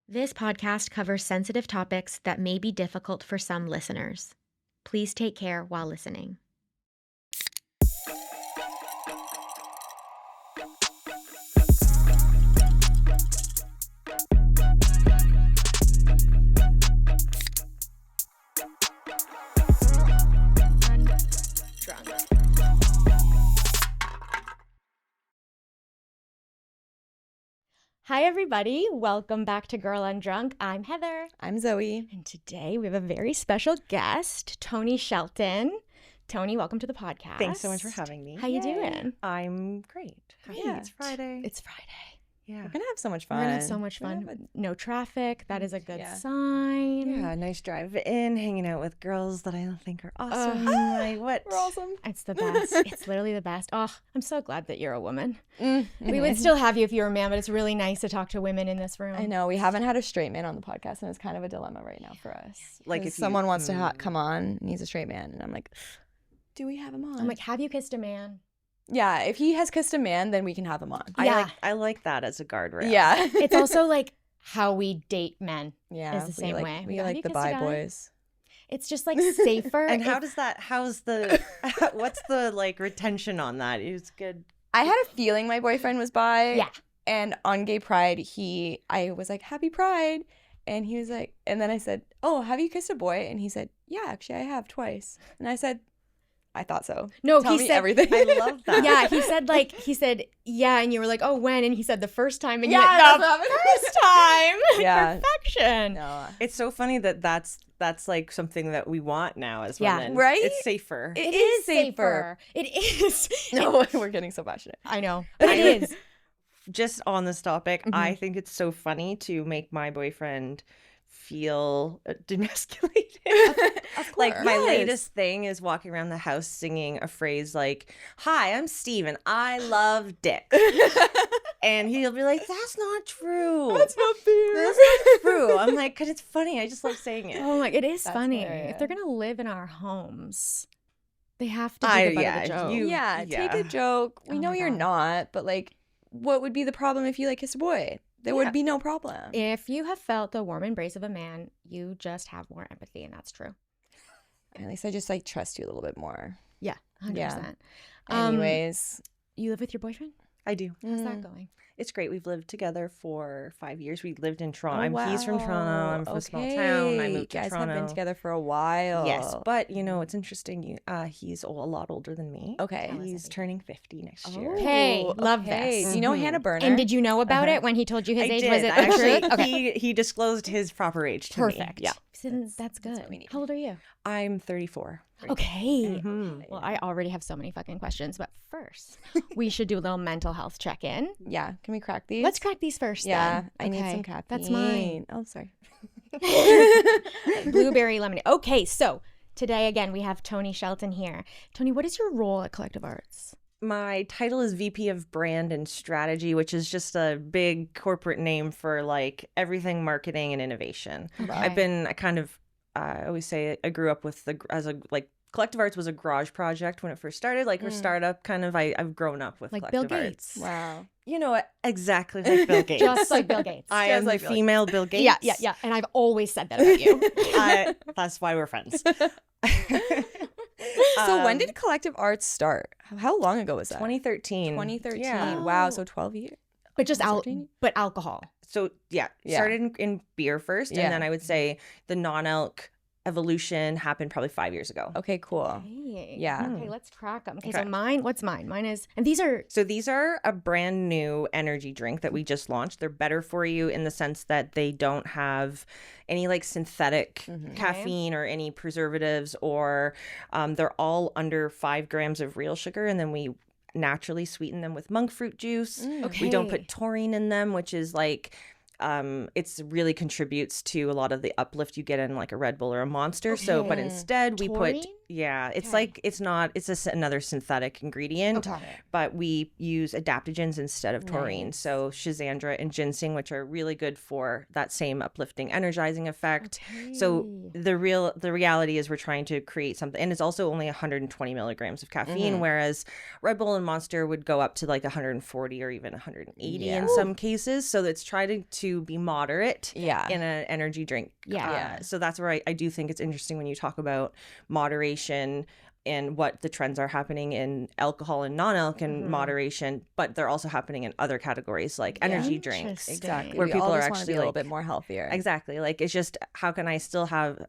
This podcast covers sensitive topics that may be difficult for some listeners. Please take care while listening. Hi, everybody. Welcome back to Girl Undrunk. I'm Heather. I'm Zoe. And today we have a very special guest, Toni Shelton. Toni, welcome to the podcast. Thanks so much for having me. How you doing? I'm great. Happy. Yeah. It's Friday. It's Friday. Yeah. We're going to have so much fun. We're going to have so much fun. No traffic. That is a good sign. Yeah, nice drive in, hanging out with girls that I think are awesome. Like, what? We're awesome. It's the best. It's literally the best. Oh, I'm so glad that you're a woman. We would still have you if you were a man, but it's really nice to talk to women in this room. I know. We haven't had a straight man on the podcast, and it's kind of a dilemma right now for us. Like, if someone wants to come on and he's a straight man, and I'm like, do we have him on? I'm like, have you kissed a man? Yeah, if he has kissed a man, then we can have him on. Yeah. I like that as a guardrail. Yeah. It's also like how we date men is the same way. We like the bi boys. It's just like safer. And how's the what's the like retention on that? It's good. I had a feeling my boyfriend was bi. Yeah. And on Gay Pride, I was like, Happy Pride. And he was like, and then I said, oh, have you kissed a boy? And he said, yeah, actually I have twice. And I said, I thought so. No, Tell he me said everything. I love that. Yeah, he said, yeah, and you were like, oh, when? And he said the first time, and Yeah, you went, that's the first time. Yeah. Perfection. No. It's so funny that's like something that we want now as Yeah. women. Right? It's safer. It is safer. It is. No, we're getting so passionate. I know, but it is. Just on this topic, I think it's so funny to make my boyfriend feel demasculated. Of course. Like my Yes. latest thing is walking around the house singing a phrase like, hi, I'm Steve and I love dick. And he'll be like, that's not true. That's not fair. That's not true. I'm like, because it's funny. I just love saying it. Oh my, it is That's funny. hilarious. If they're gonna live in our homes, they have to be the butt of the joke. you- Take a joke. We Oh know my you're God. not, but like, what would be the problem if you like kissed a boy? There Yeah. would be no problem. If you have felt the warm embrace of a man, you just have more empathy, and that's true. At least I just like trust you a little bit more. Yeah, 100%. Yeah. Um, Anyways. You live with your boyfriend? I do. How's that going? It's great. We've lived together for 5 years. We lived in Toronto. Oh, He's from Toronto. I'm from a small Okay. town. I moved to You guys Toronto. have been together for a while. Yes, but you know it's interesting. He's a lot older than me. Okay. Tell us He's everything. turning 50 next year. Hey, Ooh, love okay. this. Do you know Hannah Burner? And did you know about it when he told you his I age? did. Was it the Actually, truth? Okay. he disclosed his proper age to me. Perfect. Yeah, That's good. what we need. How old are you? I'm 34. Okay. Mhm. Well, I already have so many fucking questions, but first, we should do a little mental health check-in. Yeah. Can we crack these? Let's crack these first. Yeah. then. I need Okay. some caffeine. That's mine. Oh, sorry. Blueberry lemonade. Okay, so today again we have Toni Shelton here. Toni, what is your role at Collective Arts? My title is VP of Brand and Strategy, which is just a big corporate name for like everything marketing and innovation. I always say I grew up with Collective Arts was a garage project when it first started. Like, we're startup kind of. I've grown up with Like Collective Bill Arts. Gates. Wow. You know, exactly like Bill Gates. Just like Bill Gates. I Just am like the Bill Gates. female Bill Gates. Yeah. And I've always said that about you. That's why we're friends. So when did Collective Arts start? How long ago was that? 2013? 2013. Yeah. Wow. So 12 years. But just Consulting? but alcohol. So yeah, Yeah. started in beer first, Yeah. and then I would say the non-alc evolution happened probably 5 years ago. Okay, cool. Hey. Yeah. Okay, let's crack them. Okay, Okay. so what's mine? Mine is, and these are, So these are a brand new energy drink that we just launched. They're better for you in the sense that they don't have any like synthetic caffeine or any preservatives, or they're all under 5 grams of real sugar, and then we naturally sweeten them with monk fruit juice. We don't Okay. put taurine in them, which is like it's really contributes to a lot of the uplift you get in like a Red Bull or a Monster. So, but Okay. instead we taurine? put Yeah, it's Okay. like it's another synthetic ingredient, Okay. but we use adaptogens instead of taurine. Nice. So schizandra and ginseng, which are really good for that same uplifting, energizing effect. So the reality is we're trying to create something, and it's also only 120 milligrams of caffeine, whereas Red Bull and Monster would go up to like 140 or even 180 in some cases. So it's trying to be moderate in an energy drink. Yeah. So that's where I do think it's interesting when you talk about moderation and what the trends are happening in alcohol and non-alc and moderation, but they're also happening in other categories like energy drinks. Interesting. Where We people all are just wanna actually be a little like, bit more healthier. exactly, like it's just how can I still have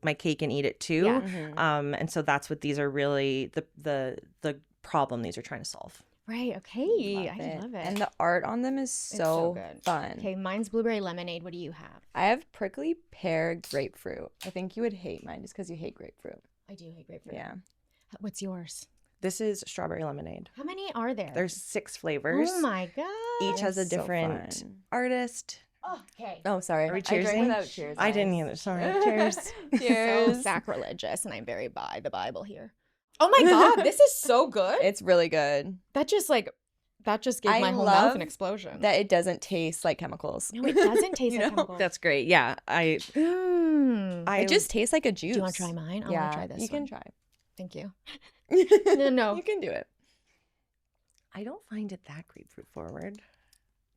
my cake and eat it too? Yeah. And so that's what these are really the problem these are trying to solve. Right. Okay. I love it. And the art on them is It's so good. fun. Okay, mine's blueberry lemonade. What do you have? I have prickly pear grapefruit. I think you would hate mine just because you hate grapefruit. I do hate grapefruit. Yeah. What's yours? This is strawberry lemonade. How many are there? There's 6 flavors. Oh my god. Each has a So different fun. artist. Oh, okay. Oh, sorry. Are we I drank cheersing? without cheers. I didn't either. Sorry. Cheers. So Cheers. sacrilegious, and I'm very by the Bible here. Oh my god, this is so good. It's really good. That just gave I my whole mouth love an explosion. That it doesn't taste like chemicals. No, it doesn't taste You like know? chemicals. That's great. Yeah, I It just tastes like a juice. Do you want to try mine? I Yeah, want to try this you can one. try. Thank you. No, no. You can do it. I don't find it that grapefruit forward.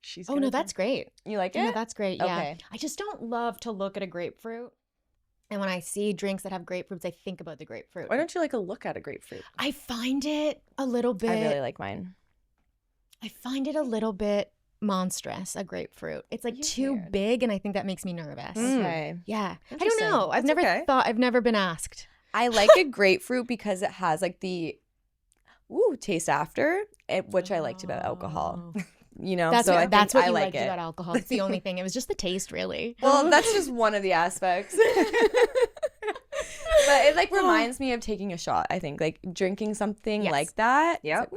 She's Oh no, that's great. You like it? No, that's great. Yeah. Okay. I just don't love to look at a grapefruit. And when I see drinks that have grapefruits, I think about the grapefruit. Why don't you like a look at a grapefruit? I find it a little bit. I really like mine. I find it a little bit monstrous. A grapefruit. It's like too Weird. big, and I think that makes me nervous. Okay. Yeah. I don't Interesting. know. I've That's never okay. thought. I've never been asked. I like a grapefruit because it has like the taste after it, which I liked about alcohol. Oh. You know, That's so what, I that's think what I you like liked it. about alcohol. It's the only thing. It was just the taste, really. Well, that's just one of the aspects. But it like reminds me of taking a shot, I think. Like drinking something Yes. like that. Yep.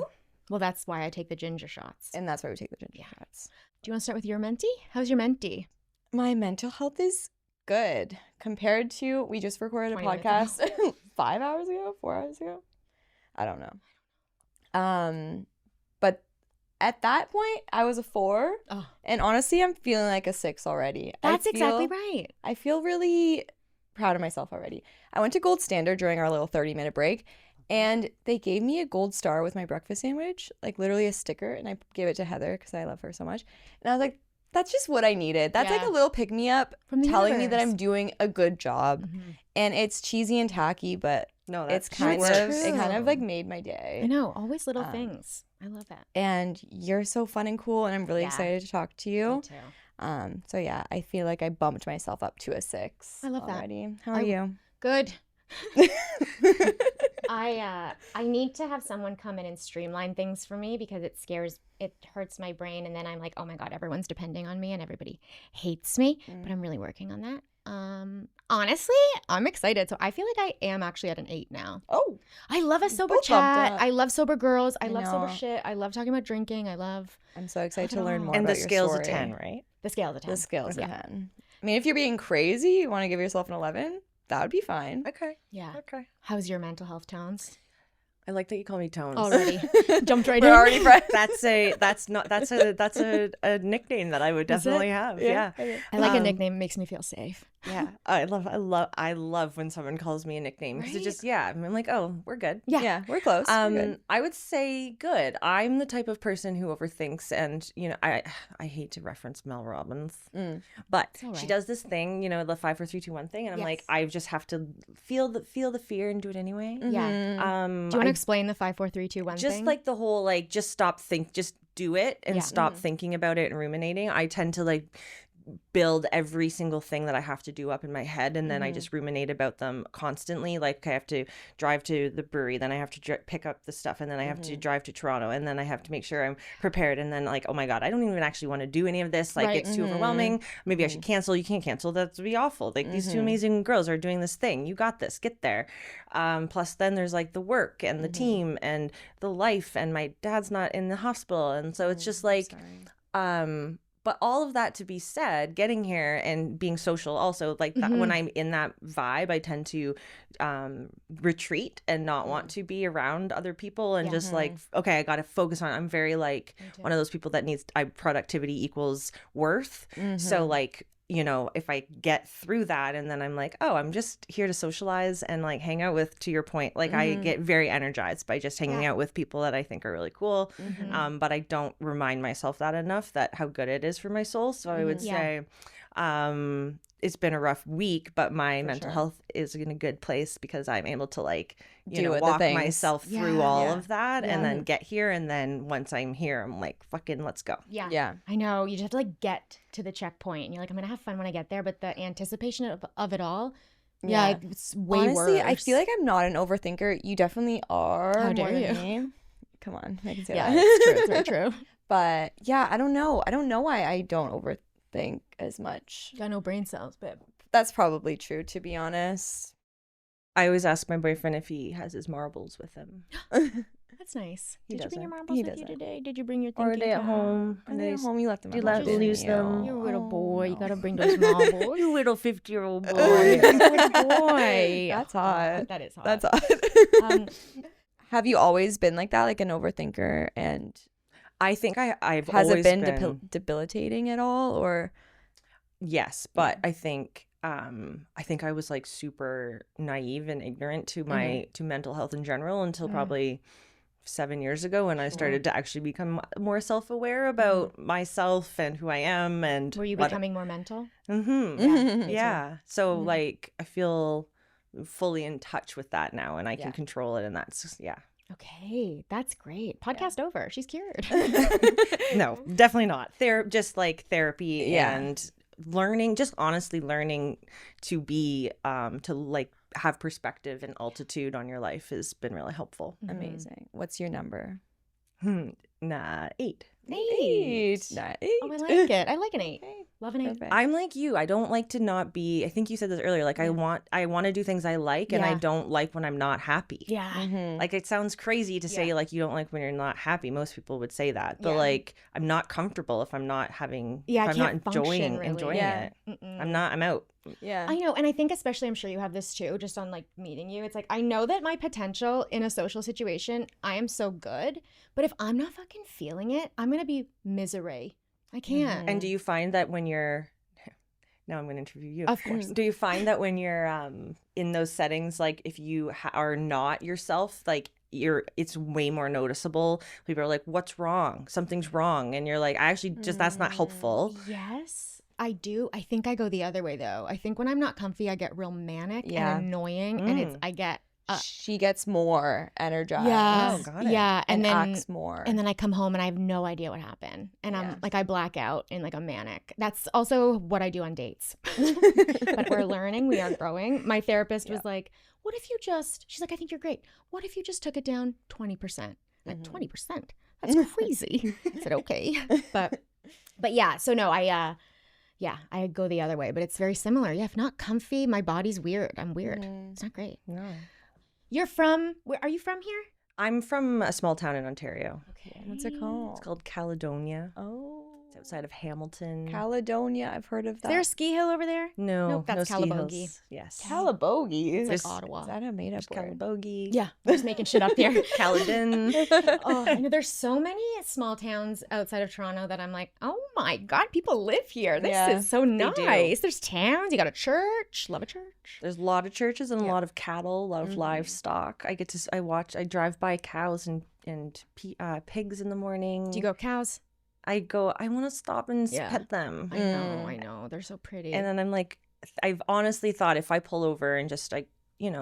Well, that's why I take the ginger shots. And that's why we take the ginger shots. Do you want to start with your menti? How's your menti? My mental health is good compared to we just recorded a 20 minutes podcast 5 hours ago, 4 hours ago. I don't know. But at that point I was a 4. Oh. And honestly I'm feeling like a 6 already. That's exactly right. I feel really proud of myself already. I went to Gold Standard during our little 30-minute break and they gave me a gold star with my breakfast sandwich, like literally a sticker, and I gave it to Heather because I love her so much. And I was like, that's just what I needed. That's like Yeah. a little pick-me-up From the telling me that universe. I'm doing a good job. Mhm. And it's cheesy and tacky, but No, it's that's kind That's of it kind true. of like made my day. I know. Always little Um, things. I love that. And you're so fun and cool, and I'm really Yeah. excited to talk to Me you. too. So yeah, I feel like I bumped myself up to a 6. I love that. already. How are you? Good. I need to have someone come in and streamline things for me because it hurts my brain, and then I'm like, oh my god, everyone's depending on me and everybody hates me. But I'm really working on that. Honestly, I'm excited. So I feel like I am actually at an 8 now. Oh, I love a sober Both bumped chat. up. I love sober girls. I I love sober know. shit. I love talking about drinking. I love I'm so excited I to learn know. more and about the your scale's story. a 10, right? the scale of the 10. The scale's a Yeah. 10. I mean, if you're being crazy, you want to give yourself an 11, that would be fine. Okay. Yeah. Okay. How's your mental health tones? I like that you call me Tones. Already. Jumped right We're in. already friends. That's a nickname that I would Is it? definitely have. Yeah. Okay. I like a Um, nickname. It makes me feel safe. Yeah. I love when someone calls me a nickname because it Right? just I'm like, oh, we're good. Yeah, we're close. We're good. I would say good. I'm the type of person who overthinks, and I hate to reference Mel Robbins, but all she right. does this thing, the 5, 4, 3, 2, 1 thing, and I'm like, Yes. I just have to feel the fear and do it anyway. Yeah. Mhm. Do you want to explain the 5, 4, 3, 2, 1 just thing? like the whole just do it and Yeah. stop thinking about it and ruminating. I tend to build every single thing that I have to do up in my head, and then I just ruminate about them constantly. Like I have to drive to the brewery, then I have to pick up the stuff, and then I have to drive to Toronto, and then I have to make sure I'm prepared, and then oh my god, I don't even actually want to do any of this. Like Right. it's too overwhelming. Maybe I should cancel. You can't cancel. That would be awful. Like these two amazing girls are doing this thing. You got this. Get there. Plus then there's the work and the team and the life, and my dad's not in the hospital, and so it's just but But all of that to be said, getting here and being social also, like that, when I'm in that vibe, I tend to retreat and not want to be around other people and just like, okay, I got to focus on, I'm very like one of those people that needs, productivity equals worth. So like, you know, if I get through that and then I'm like, oh, I'm just here to socialize and like hang out with, to your point, like I get very energized by just hanging out with people that I think are really cool. But I don't remind myself that enough, that how good it is for my soul. So I would say it's been a rough week, but my mental health is in a good place because I'm able to like, you know, walk myself through all of that and then get here. And then once I'm here, I'm like, fucking, let's go. Yeah. I know. You just have to like get to the checkpoint and you're like, I'm going to have fun when I get there. But the anticipation of it all, it's way Honestly, worse. I feel like I'm not an overthinker. You definitely are. How dare more you? than me. Come on. I can say Yeah, that. it's true. It's very true. But yeah, I don't know. I don't know why I don't overthink as much. Got no brain cells, babe. That's probably true, to be honest. I always ask my boyfriend if he has his marbles with him. That's nice. He Did you bring your doesn't. marbles He with you doesn't. today? Did you bring your Or are thinking they at cap? home? Are they at home? You left them. Do you at let home, lose didn't them? You little boy. You no. gotta bring those marbles. You little 50-year-old boy. Good boy. That's hot. That is hot. That's odd. Um, Have you always been like that, like an overthinker? And I think I've has always it been debilitating at all, or? Yes, but I think I was like super naive and ignorant to my to mental health in general until probably 7 years ago when I started to actually become more self-aware about myself and who I am. And were you becoming more mental? Yeah. So like I feel fully in touch with that now and I can control it, and that's Okay, that's great. Podcast over. She's cured. No, definitely not. Just like therapy and learning, just honestly learning to be to like have perspective and altitude on your life has been really helpful. Amazing. What's your number? 8. 8. Not 8. Oh, I like it. I like an 8. Okay. Love an 8. Perfect. I'm like you. I don't like to not be, I think you said this earlier, like I want to do things I like and I don't like when I'm not happy. Yeah. Like it sounds crazy to say like you don't like when you're not happy. Most people would say that. But like I'm not comfortable if I'm not having if I'm not enjoying it. I'm out. Yeah. I know. And I think especially, I'm sure you have this too, just on like meeting you. It's like, I know that my potential in a social situation, I am so good. But if I'm not fucking feeling it, I'm going to be misery. I can't. And do you find that when you're, now I'm going to interview you. Of course. Do you find that when you're in those settings, like if you are not yourself, like it's way more noticeable? People are like, what's wrong? Something's wrong. And you're like, I actually just, that's not helpful. Yes, I do. I think I go the other way though. I think when I'm not comfy, I get real manic and annoying, and I get she gets more energized. Yeah. Oh, got it. Yeah. And then acts more. And then I come home and I have no idea what happened. And I'm like, I black out in like a manic. That's also what I do on dates. But we're learning, we are growing. My therapist was like, what if you just, she's like, I think you're great. What if you just took it down 20%? Like 20%? That's crazy. I said, okay. But yeah, so no, I go the other way, but it's very similar. Yeah, if not comfy, my body's weird. I'm weird. It's not great. No. You're from, where are you from here? I'm from a small town in Ontario. Okay. What's it called? It's called Caledonia. Oh. It's outside of Hamilton. Caledonia. I've heard of Is that. there a ski hill over there? No, Nope, that's no ski Calabogie. hills. Yes. Calabogie. It's like Ottawa. Is that a made up word? Calabogie. Yeah, I'm just making shit up here. Caledon. Oh, I know there's so many small towns outside of Toronto that I'm like, oh my God, people live here. This is so nice. There's towns. You got a church. Love a church. There's a lot of churches and a lot of cattle, a lot of livestock. I drive by cows and pigs in the morning. Do you go cows? I want to stop and pet them. I know. They're so pretty. And then I'm like, I've honestly thought if I pull over and just like,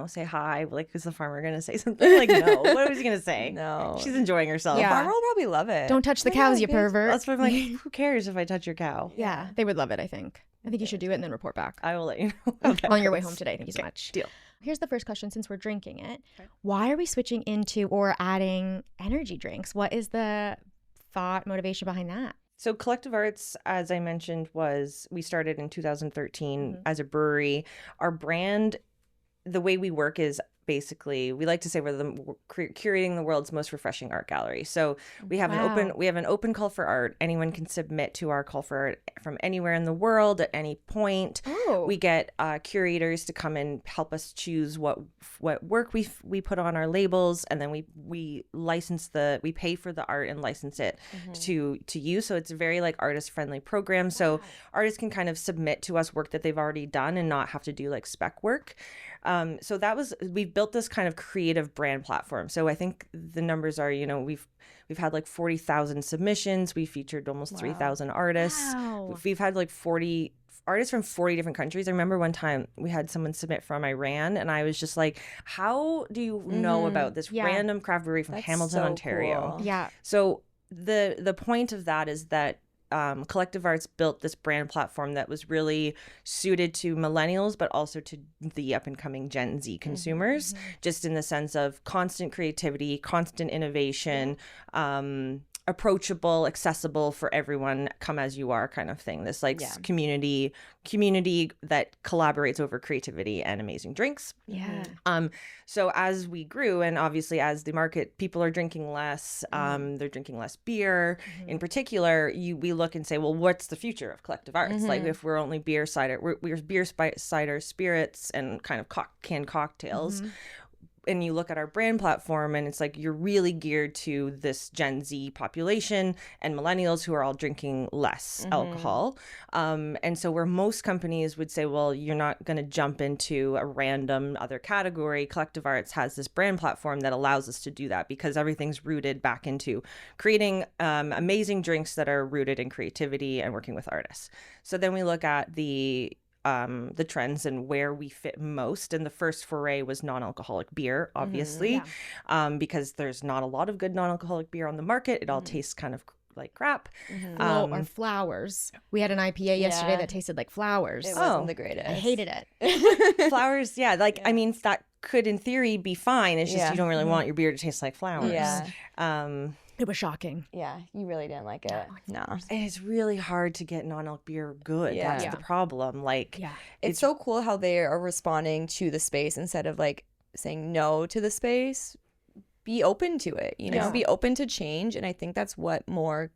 say hi, like, is the farmer going to say something? Like, no. What was he going to say? No. She's enjoying herself. Yeah. The farmer will probably love it. Don't touch the cows, you pervert. That's what I'm like, who cares if I touch your cow? Yeah, they would love it, I think. I think you should do it and then report back. I will let you know. how that On your way goes. home today. Thank you so much. Deal. Here's the first question, since we're drinking it. Okay. Why are we switching into or adding energy drinks? What is the thought, motivation behind that? So Collective Arts, as I mentioned, we started in 2013 as a brewery. Our brand, the way we work is basically, we like to say we're curating the world's most refreshing art gallery. So we have an open call for art. Anyone can submit to our call for art from anywhere in the world at any point. We get curators to come and help us choose what work we put on our labels, and then we pay for the art and license it to you. So it's a very like artist friendly program. So artists can kind of submit to us work that they've already done and not have to do like spec work. So we've built this kind of creative brand platform. So I think the numbers are, we've had like 40,000 submissions. We featured almost 3,000 artists. We've had like 40 artists from 40 different countries. I remember one time we had someone submit from Iran, and I was just like, how do you know about this random craft brewery from Hamilton, Ontario? Cool. Yeah. So the point of that is that Collective Arts built this brand platform that was really suited to millennials, but also to the up and coming Gen Z consumers, just in the sense of constant creativity, constant innovation, approachable, accessible for everyone, come as you are kind of thing. This like community that collaborates over creativity and amazing drinks. Yeah. So as we grew, and obviously as the market, people are drinking less, they're drinking less beer. In particular, we look and say, well, what's the future of Collective Arts? Like if we're only beer, cider, we're beer, cider, spirits, and kind of canned cocktails. And you look at our brand platform and it's like you're really geared to this Gen Z population and millennials who are all drinking less alcohol. And so where most companies would say, well, you're not going to jump into a random other category, Collective Arts has this brand platform that allows us to do that because everything's rooted back into creating amazing drinks that are rooted in creativity and working with artists. So then we look at the trends and where we fit most. And the first foray was non-alcoholic beer, obviously, because there's not a lot of good non-alcoholic beer on the market. It all tastes kind of like crap. Or flowers. We had an IPA yesterday that tasted like flowers. It wasn't the greatest. I hated it. Flowers, I mean, that could in theory be fine. It's just you don't really want your beer to taste like flowers. It was shocking. Yeah, you really didn't like it. No. And it's really hard to get non-alc beer good. Yeah. That's the problem. Like, it's so cool how they are responding to the space instead of like saying no to the space. Be open to it, be open to change. And I think that's what more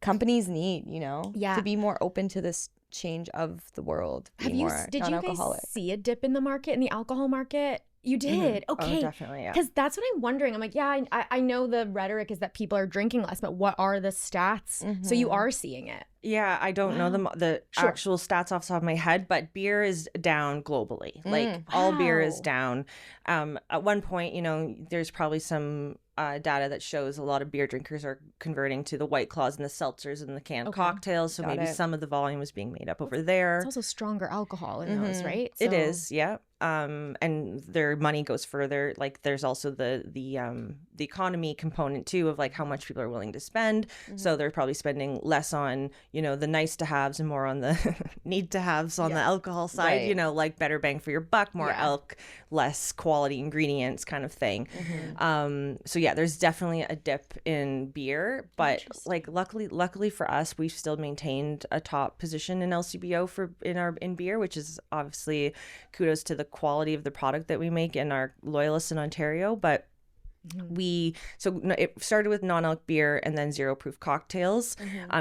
companies need, to be more open to this change of the world. Did you guys see a dip in the market, in the alcohol market? You did? Okay. Oh, definitely, yeah. Because that's what I'm wondering. I'm like, I know the rhetoric is that people are drinking less, but what are the stats? So you are seeing it. Yeah, I don't know the actual stats off the top of my head, but beer is down globally. Like all beer is down. At one point, there's probably some data that shows a lot of beer drinkers are converting to the White Claws and the seltzers and the canned cocktails. So maybe some of the volume is being made up over there. It's also stronger alcohol in those, right? So. It is, yeah. And their money goes further. Like there's also the economy component too of like how much people are willing to spend. So they're probably spending less on the nice to haves and more on the need to haves on the alcohol side. Like better bang for your buck, more elk, less quality ingredients kind of thing. So yeah, there's definitely a dip in beer, but like luckily for us, we've still maintained a top position in LCBO in beer, which is obviously kudos to the quality of the product that we make and our loyalists in Ontario. But it started with non-alc beer and then zero proof cocktails,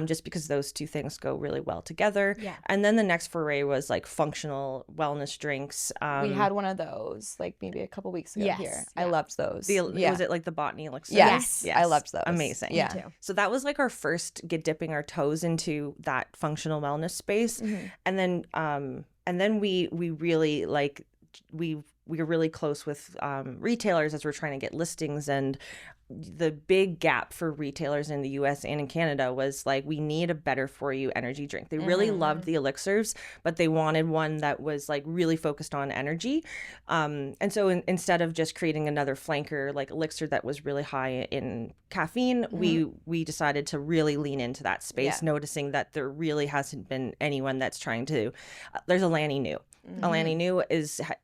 just because those two things go really well together. And then the next foray was like functional wellness drinks. We had one of those like maybe a couple weeks ago here. I loved those. Was it like the botany elixir? Yes, I loved those. Amazing. Yeah. Me too. So that was like our first dipping our toes into that functional wellness space, and then we really like we were really close with retailers as we're trying to get listings, and the big gap for retailers in the US and in Canada was like, we need a better for you energy drink. They really loved the elixirs, but they wanted one that was like really focused on energy. And so instead of just creating another flanker like elixir that was really high in caffeine, we decided to really lean into that space, noticing that there really hasn't been anyone that's trying to, there's Alani Nu. Alani Nu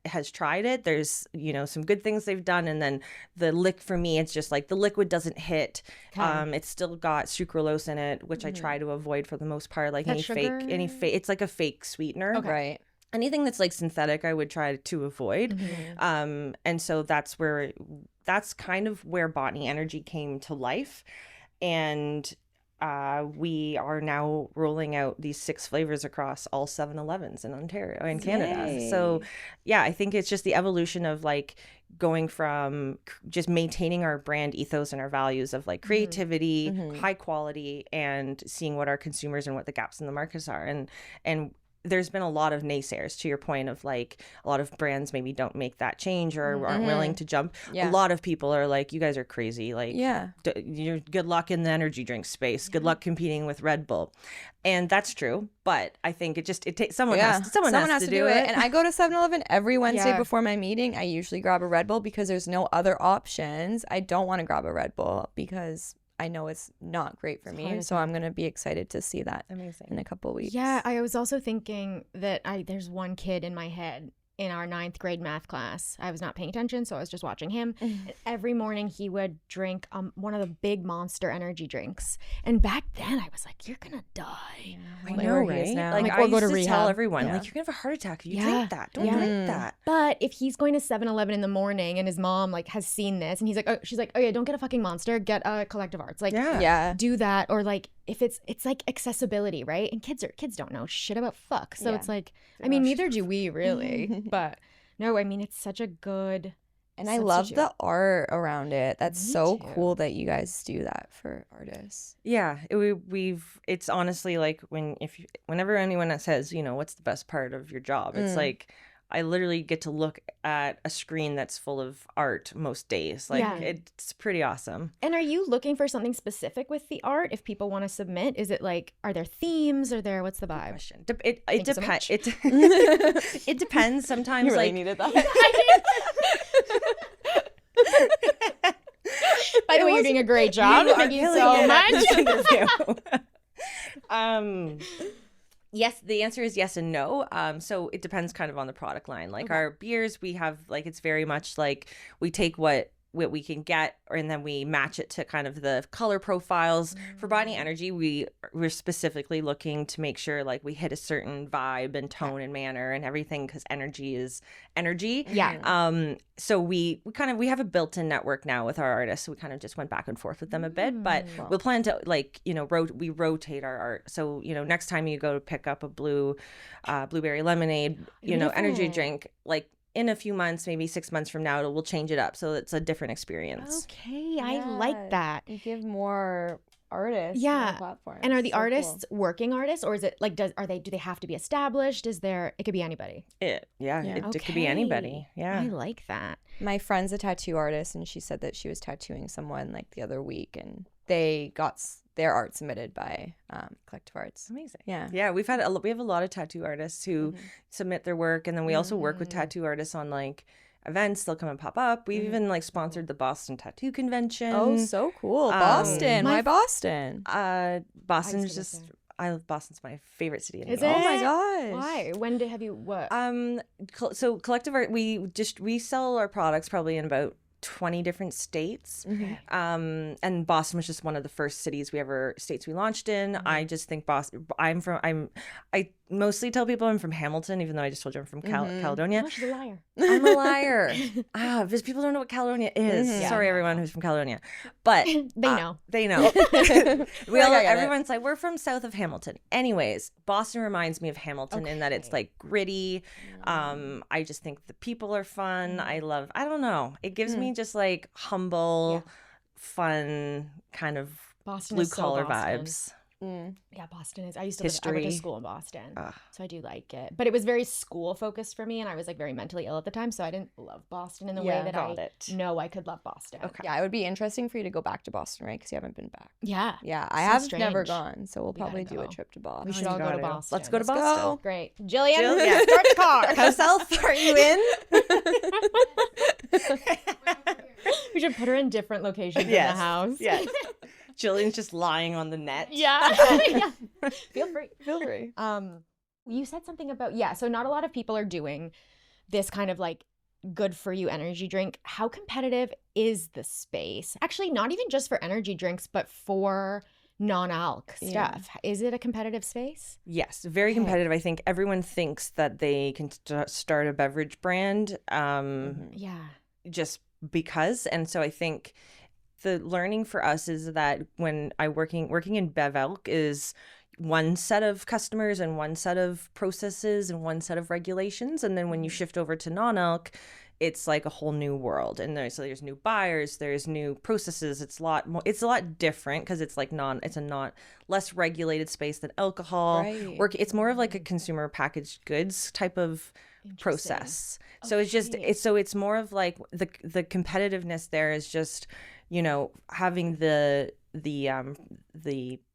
has tried it. There's some good things they've done, and then the lick for me, it's just like the liquid doesn't hit. It's still got sucralose in it, which I try to avoid for the most part. Like any fake, it's like a fake sweetener, right? anything that's like synthetic, I would try to avoid. And so that's kind of where Botany Energy came to life. And we are now rolling out these 6 flavors across all 7-Elevens in Ontario and Canada. Yay. So yeah, I think it's just the evolution of like going from just maintaining our brand ethos and our values of like creativity, high quality, and seeing what our consumers and what the gaps in the markets are. And there's been a lot of naysayers, to your point of like a lot of brands maybe don't make that change or aren't willing to jump. A lot of people are like, you guys are crazy. Like, you're good luck in the energy drink space. Good luck competing with Red Bull. And that's true. But I think it takes someone has to do it. And I go to 7-Eleven every Wednesday before my meeting. I usually grab a Red Bull because there's no other options. I don't want to grab a Red Bull because I know it's not great for me. So I'm going to be excited to see that in a couple of weeks. Yeah, I was also thinking that there's one kid in my head in our 9th grade math class. I was not paying attention, so I was just watching him. And every morning he would drink one of the big Monster energy drinks. And back then I was like, you're going to die. I know, right? Like, I used to tell everyone, like, you're going to have a heart attack if you drink that. Don't drink that. But if he's going to 7-Eleven in the morning and his mom like has seen this and he's like, she's like, oh yeah, don't get a fucking Monster, get a Collective Arts. Like, do that. Or like, if it's like accessibility, right? And kids don't know shit about fuck. So it's like, I mean, neither do we really. But no, I mean, it's such a good and I love the art around it. That's so cool that you guys do that for artists. Yeah, it's honestly like whenever anyone says, you know, what's the best part of your job? It's like I literally get to look at a screen that's full of art most days. Like, it's pretty awesome. And are you looking for something specific with the art if people want to submit? Is it like, are there themes? What's the vibe? Question. It depends. It depends. Sometimes you really needed that. By the way, you're doing a great job. Thank you so much. Yes, the answer is yes and no. So it depends kind of on the product line. Like our beers, we have like, it's very much like we take what we can get and then we match it to kind of the color profiles. For Botany Energy, we're specifically looking to make sure like we hit a certain vibe and tone and manner and everything, because energy is energy. So we have a built-in network now with our artists. So we kind of just went back and forth with them a bit, but we'll plan to like, you know, we rotate our art. So, you know, next time you go to pick up a blueberry lemonade, you know, energy drink, like in a few months, maybe 6 months from now, we'll change it up so it's a different experience. Okay, I like that. You give more artists more platforms. And are the artists working artists, or is it like do they have to be established? It could be anybody? It could be anybody. Yeah, I like that. My friend's a tattoo artist, and she said that she was tattooing someone like the other week, and they got their art submitted by Collective Arts. Amazing. Yeah. We have a lot of tattoo artists who submit their work, and then we also work with tattoo artists on like events. They'll come and pop up. We've even like sponsored the Boston Tattoo Convention. Oh, so cool. Boston. Why Boston? Boston's just. Boston's my favorite city in the world. Is it? Oh my gosh. Why? When have you what? So Collective Art, we sell our products probably in about 20 different states. And Boston was just one of the first states we launched in. I just think Boston, I mostly tell people I'm from Hamilton, even though I just told you I'm from Caledonia. Oh, she's a liar. I'm a liar. Because people don't know what Caledonia is. Sorry, everyone who's from Caledonia. But they know. Everyone's like, we're from south of Hamilton. Anyways, Boston reminds me of Hamilton in that it's like gritty. I just think the people are fun. I don't know. It gives me just like humble, fun kind of blue collar vibes. Yeah, Boston is. I went to school in Boston, so I do like it. But it was very school focused for me, and I was like very mentally ill at the time, so I didn't love Boston in the way that I know I could love Boston. Okay. Yeah, it would be interesting for you to go back to Boston, right? Because you haven't been back. Yeah. I have never gone, so we'll probably do a trip to Boston. We should all go to Boston. Let's go to Boston. Go. Great, Jillian, start the car. How south are you in? We should put her in different locations in the house. Yes. Jillian's just lying on the net. Yeah. Feel free. You said something about, so not a lot of people are doing this kind of like good for you energy drink. How competitive is the space? Actually, not even just for energy drinks, but for non-alc stuff. Is it a competitive space? Yes, very competitive. I think everyone thinks that they can start a beverage brand just because. And so I think the learning for us is that when working in Bevelc is one set of customers and one set of processes and one set of regulations. And then when you shift over to non-alc, it's like a whole new world. And there's new buyers, there's new processes. It's a lot different because it's like it's a not less regulated space than alcohol. Right. It's more of like a consumer packaged goods type of process. So it's more of like the competitiveness there is just, having the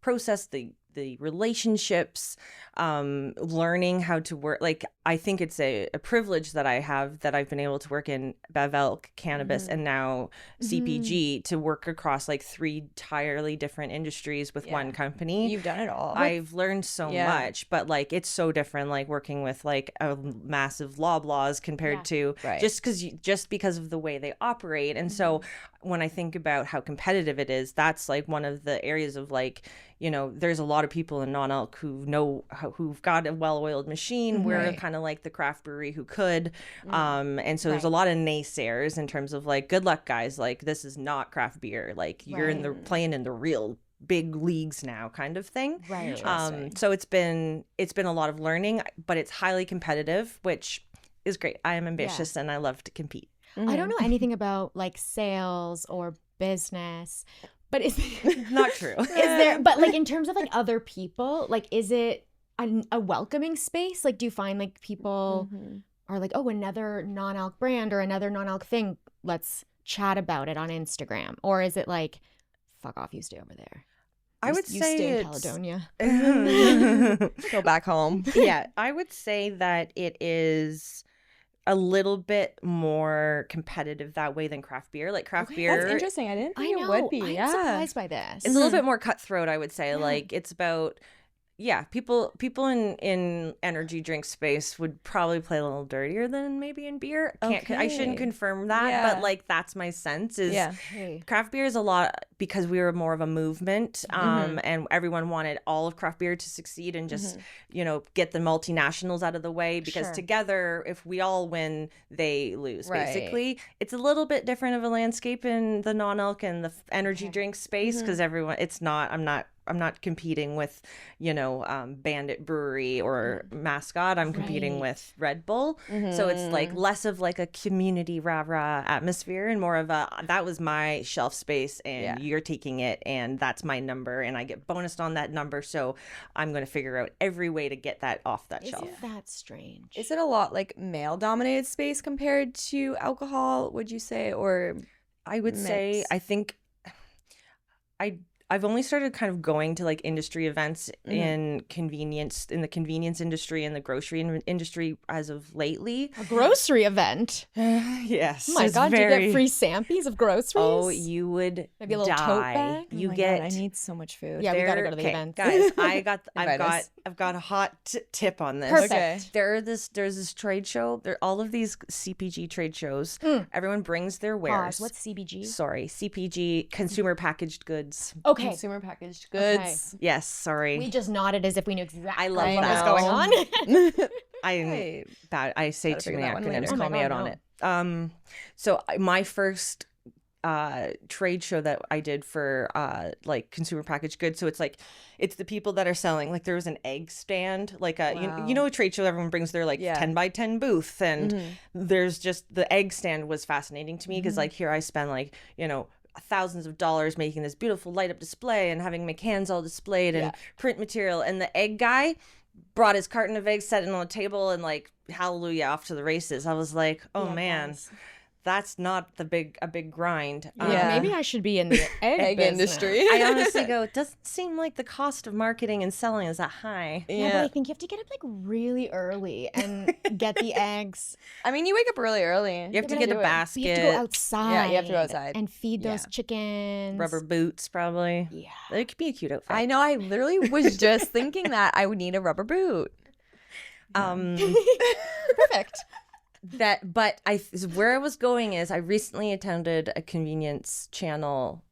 process, the relationships, learning how to work. Like, I think it's a privilege that I have that I've been able to work in Bevelc, Cannabis, and now CPG to work across like 3 entirely different industries with one company. You've done it all. I've learned so much, but like it's so different, like working with like a massive Loblaws compared to just because of the way they operate. And so when I think about how competitive it is, that's like one of the areas of like, there's a lot of people in non-alc who've got a well-oiled machine. We're kind of like the craft brewery who could. And so there's a lot of naysayers in terms of like, good luck, guys. Like, this is not craft beer. Like, you're playing in the real big leagues now kind of thing. Right. So it's been a lot of learning, but it's highly competitive, which is great. I am ambitious and I love to compete. I don't know anything about like sales or business, but is not true. Is there, but like in terms of like other people, like is it a welcoming space? Like, do you find like people are like, oh, another non-alc brand or another non-alc thing, let's chat about it on Instagram? Or is it like, fuck off, you stay over there? I would say stay in Caledonia. Go back home. Yeah, I would say that it is a little bit more competitive that way than craft beer. Like craft beer, that's interesting. I didn't think it would be. I'm surprised by this. It's a little bit more cutthroat, I would say. Like, it's about people in energy drink space would probably play a little dirtier than maybe in beer. I shouldn't confirm that, but like that's my sense is craft beer is a lot because we were more of a movement, and everyone wanted all of craft beer to succeed and just get the multinationals out of the way because together, if we all win, they lose. Basically, it's a little bit different of a landscape in the non-alc and the energy drink space because everyone. It's not. I'm not competing with, Bandit Brewery or Mascot. I'm competing with Red Bull. So it's like less of like a community rah-rah atmosphere and more of that was my shelf space and you're taking it and that's my number and I get bonused on that number. So I'm going to figure out every way to get that off that shelf. Isn't that strange? Is it a lot like male-dominated space compared to alcohol, would you say? Or I would say, I think I've only started kind of going to like industry events in the convenience industry and the grocery industry as of lately. A grocery event? Yes. Oh my God, do you get free sampies of groceries? Oh, you would maybe a little tote bag? You get. God, I need so much food. Yeah, we gotta go to the event. Guys, I've got a hot tip on this. Perfect. Okay. There's this trade show. There all of these CPG trade shows. Everyone brings their wares. What's CPG? Sorry, CPG, consumer packaged goods. Okay. Consumer packaged goods. Okay. Yes, sorry. We just nodded as if we knew exactly what was going on. I say too many acronyms. Call me out on it. So my first trade show that I did for like consumer packaged goods. So it's the people that are selling. Like there was an egg stand, like a a trade show. Everyone brings their 10 by 10 booth, and there's just the egg stand was fascinating to me because like here I spend thousands of dollars making this beautiful light up display and having my cans all displayed and print material, and the egg guy brought his carton of eggs, set it on the table, and hallelujah, off to the races. I was like, oh man, guys. That's not a big grind. Maybe I should be in the egg industry. I honestly go, it doesn't seem like the cost of marketing and selling is that high. Yeah, but I think you have to get up really early and get the eggs. I mean, you wake up really early. You have to get a basket. You have to go outside. Yeah, you have to go outside. And feed those chickens. Rubber boots, probably. Yeah. It could be a cute outfit. I know, I literally was just thinking that I would need a rubber boot. Perfect. Where I was going is I recently attended a convenience channel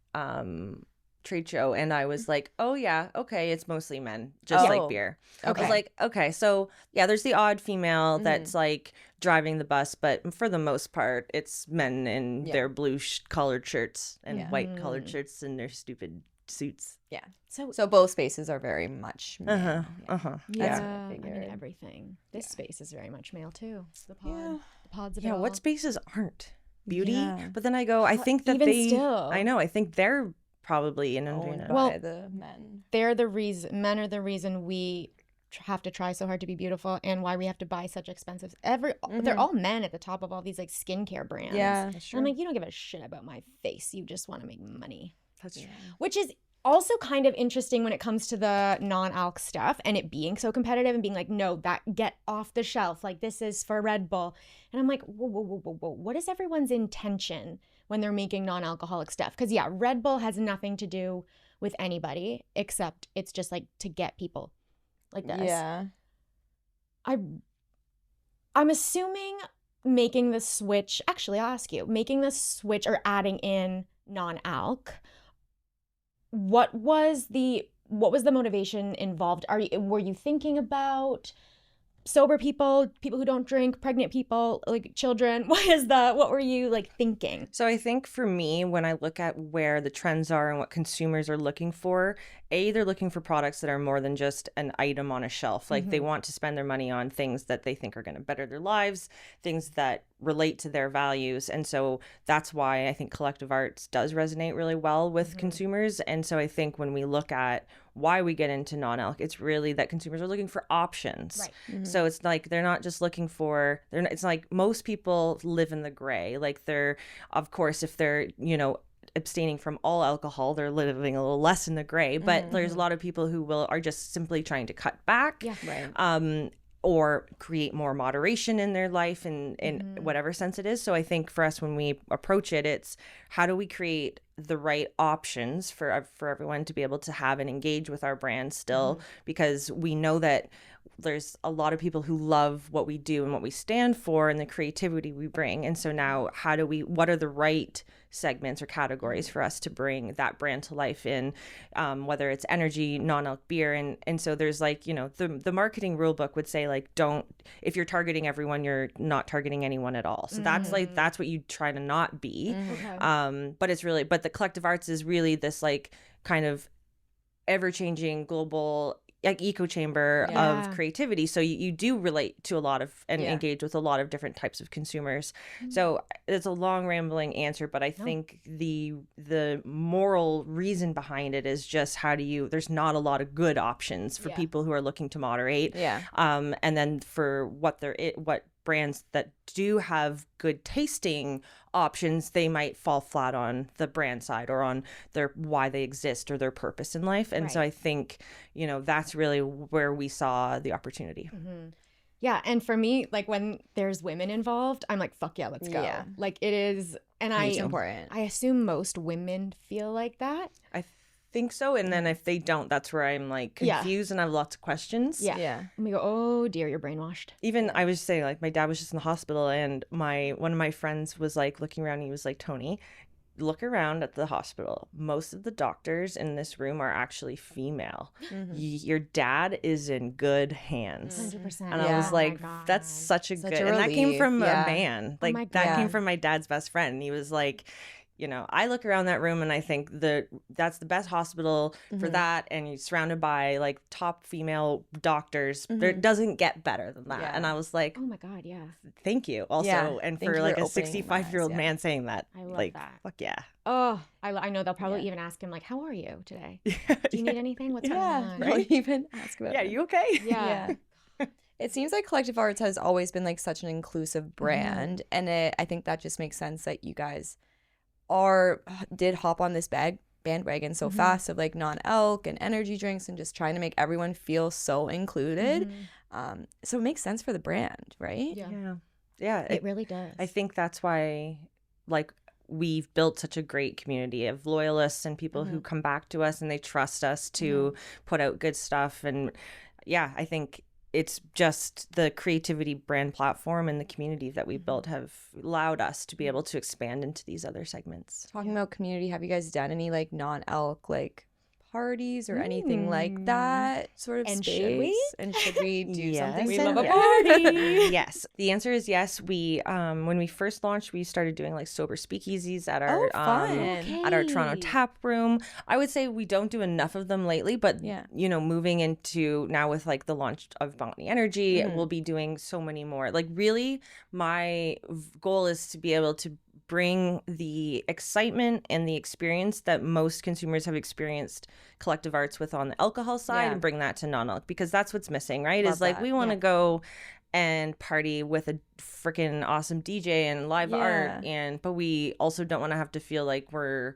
trade show and I was like, oh yeah, okay, it's mostly men, just like beer. I was like, okay, so yeah, there's the odd female that's like driving the bus, but for the most part, it's men in their blue colored shirts and white colored shirts and their stupid suits. Yeah. So both spaces are very much male. Yeah. I mean, everything. This space is very much male too. The pod. Yeah. The pods of Yeah, it all. what spaces aren't? Beauty? But then I go, I think that I think they're probably Owned by the men. They're the reason. Men are the reason we have to try so hard to be beautiful, and why we have to buy such expensive. They're all men at the top of all these like skincare brands. Yeah, that's true. I'm like, you don't give a shit about my face. You just want to make money. That's true. Which is also kind of interesting when it comes to the non-alc stuff and it being so competitive and being like, no, that get off the shelf. Like, this is for Red Bull. And I'm like, whoa. What is everyone's intention when they're making non-alcoholic stuff? Because yeah, Red Bull has nothing to do with anybody except it's just like to get people like this. Yeah. I'm assuming making the switch, actually I'll ask you, making the switch or adding in non-alc, what was the motivation involved? Were you thinking about sober people who don't drink, pregnant people, like children? What were you like thinking? So I think for me, when I look at where the trends are and what consumers are looking for, they're looking for products that are more than just an item on a shelf. Like they want to spend their money on things that they think are going to better their lives, things that relate to their values. And so that's why I think collective arts does resonate really well with consumers. And so I think when we look at why we get into non-alc, it's really that consumers are looking for options. Right. So it's like they're not just looking for, it's like most people live in the gray. Like they're, of course, if they're, abstaining from all alcohol, they're living a little less in the gray, but there's a lot of people who are just simply trying to cut back. Yeah. Right. Or create more moderation in their life in whatever sense it is. So I think for us, when we approach it, it's how do we create the right options for everyone to be able to have and engage with our brand still, because we know that there's a lot of people who love what we do and what we stand for and the creativity we bring. And so now what are the right segments or categories for us to bring that brand to life in, whether it's energy, non-alc beer. And so there's like, the marketing rule book would say like, if you're targeting everyone, you're not targeting anyone at all. So that's what you try to not be. Okay. But the collective arts is really this like kind of ever-changing global like echo chamber of creativity. So you do relate to a lot of and engage with a lot of different types of consumers. So it's a long rambling answer, but I think the moral reason behind it is just there's not a lot of good options for people who are looking to moderate. Yeah. And then for what brands that do have good tasting options, they might fall flat on the brand side or on their why they exist or their purpose in life. And so I think, that's really where we saw the opportunity. Yeah. And for me, like when there's women involved, I'm like, fuck yeah, let's go. Yeah. Like it is. And it's important. I assume most women feel like that. I think so. And then if they don't, that's where I'm like confused and I have lots of questions. Yeah. And we go, oh dear, you're brainwashed. Even I was saying like my dad was just in the hospital and one of my friends was like looking around and he was like, Toni, look around at the hospital. Most of the doctors in this room are actually female. Your dad is in good hands. 100%. And I was like, that's such a good, and that came from a man. Like that came from my dad's best friend. And he was like, I look around that room and I think that's the best hospital for that. And you're surrounded by like top female doctors. There doesn't get better than that. Yeah. And I was like, oh my God, yeah. Thank you. Also, and for like a 65-year-old man saying that. I love like, that. Fuck yeah. Oh, I know they'll probably even ask him like, how are you today? Do you need anything? What's going on? Right? They'll even ask about it. You okay? Yeah. It seems like Collective Arts has always been like such an inclusive brand. And I think that just makes sense that you guys did hop on this bandwagon so fast of like non-alc and energy drinks and just trying to make everyone feel so included. So it makes sense for the brand, right? Yeah, it really does. I think that's why like we've built such a great community of loyalists and people who come back to us and they trust us to put out good stuff. And I think it's just the creativity brand platform and the community that we built have allowed us to be able to expand into these other segments. Talking about community, have you guys done any like non-alc like parties or anything like that sort of And space? should we? And should we do something? We then? love a party. Yes. The answer is yes. We when we first launched, we started doing like sober speakeasies at our fun. at our Toronto tap room. I would say we don't do enough of them lately, but you know, moving into now with like the launch of Botany Energy, we'll be doing so many more. Like really, my goal is to be able to bring the excitement and the experience that most consumers have experienced collective arts with on the alcohol side and bring that to non-alc, because that's what's missing, right? Love is like that. we want to go and party with a freaking awesome DJ and live art, but we also don't want to have to feel like we're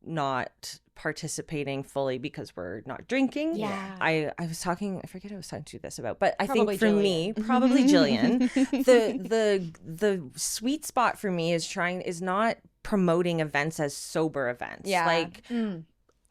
not participating fully because we're not drinking. I was talking, I forget who I was talking to this about, but I think for me, probably Jillian, the sweet spot for me is not promoting events as sober events. Like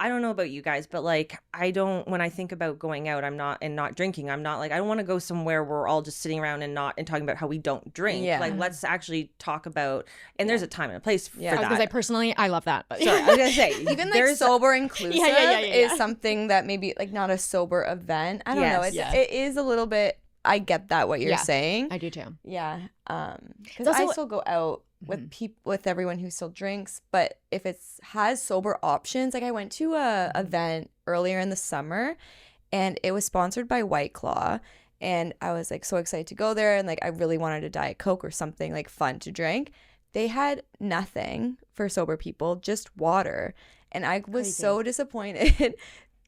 I don't know about you guys, but like when I think about going out, not drinking, I'm not like, I don't want to go somewhere where we're all just sitting around and talking about how we don't drink. Like let's actually talk about, and there's a time and a place for that. I was gonna say, personally, I love that. But Sorry, I was gonna say even like sober inclusive is something that maybe like not a sober event. I don't know. It is a little bit. I get that what you're saying. I do too. Yeah. Because I still go out with everyone who still drinks, but if it has sober options, like I went to a event earlier in the summer, and it was sponsored by White Claw, and I was like so excited to go there, and like I really wanted a Diet Coke or something like fun to drink. They had nothing for sober people, just water, and I was so disappointed.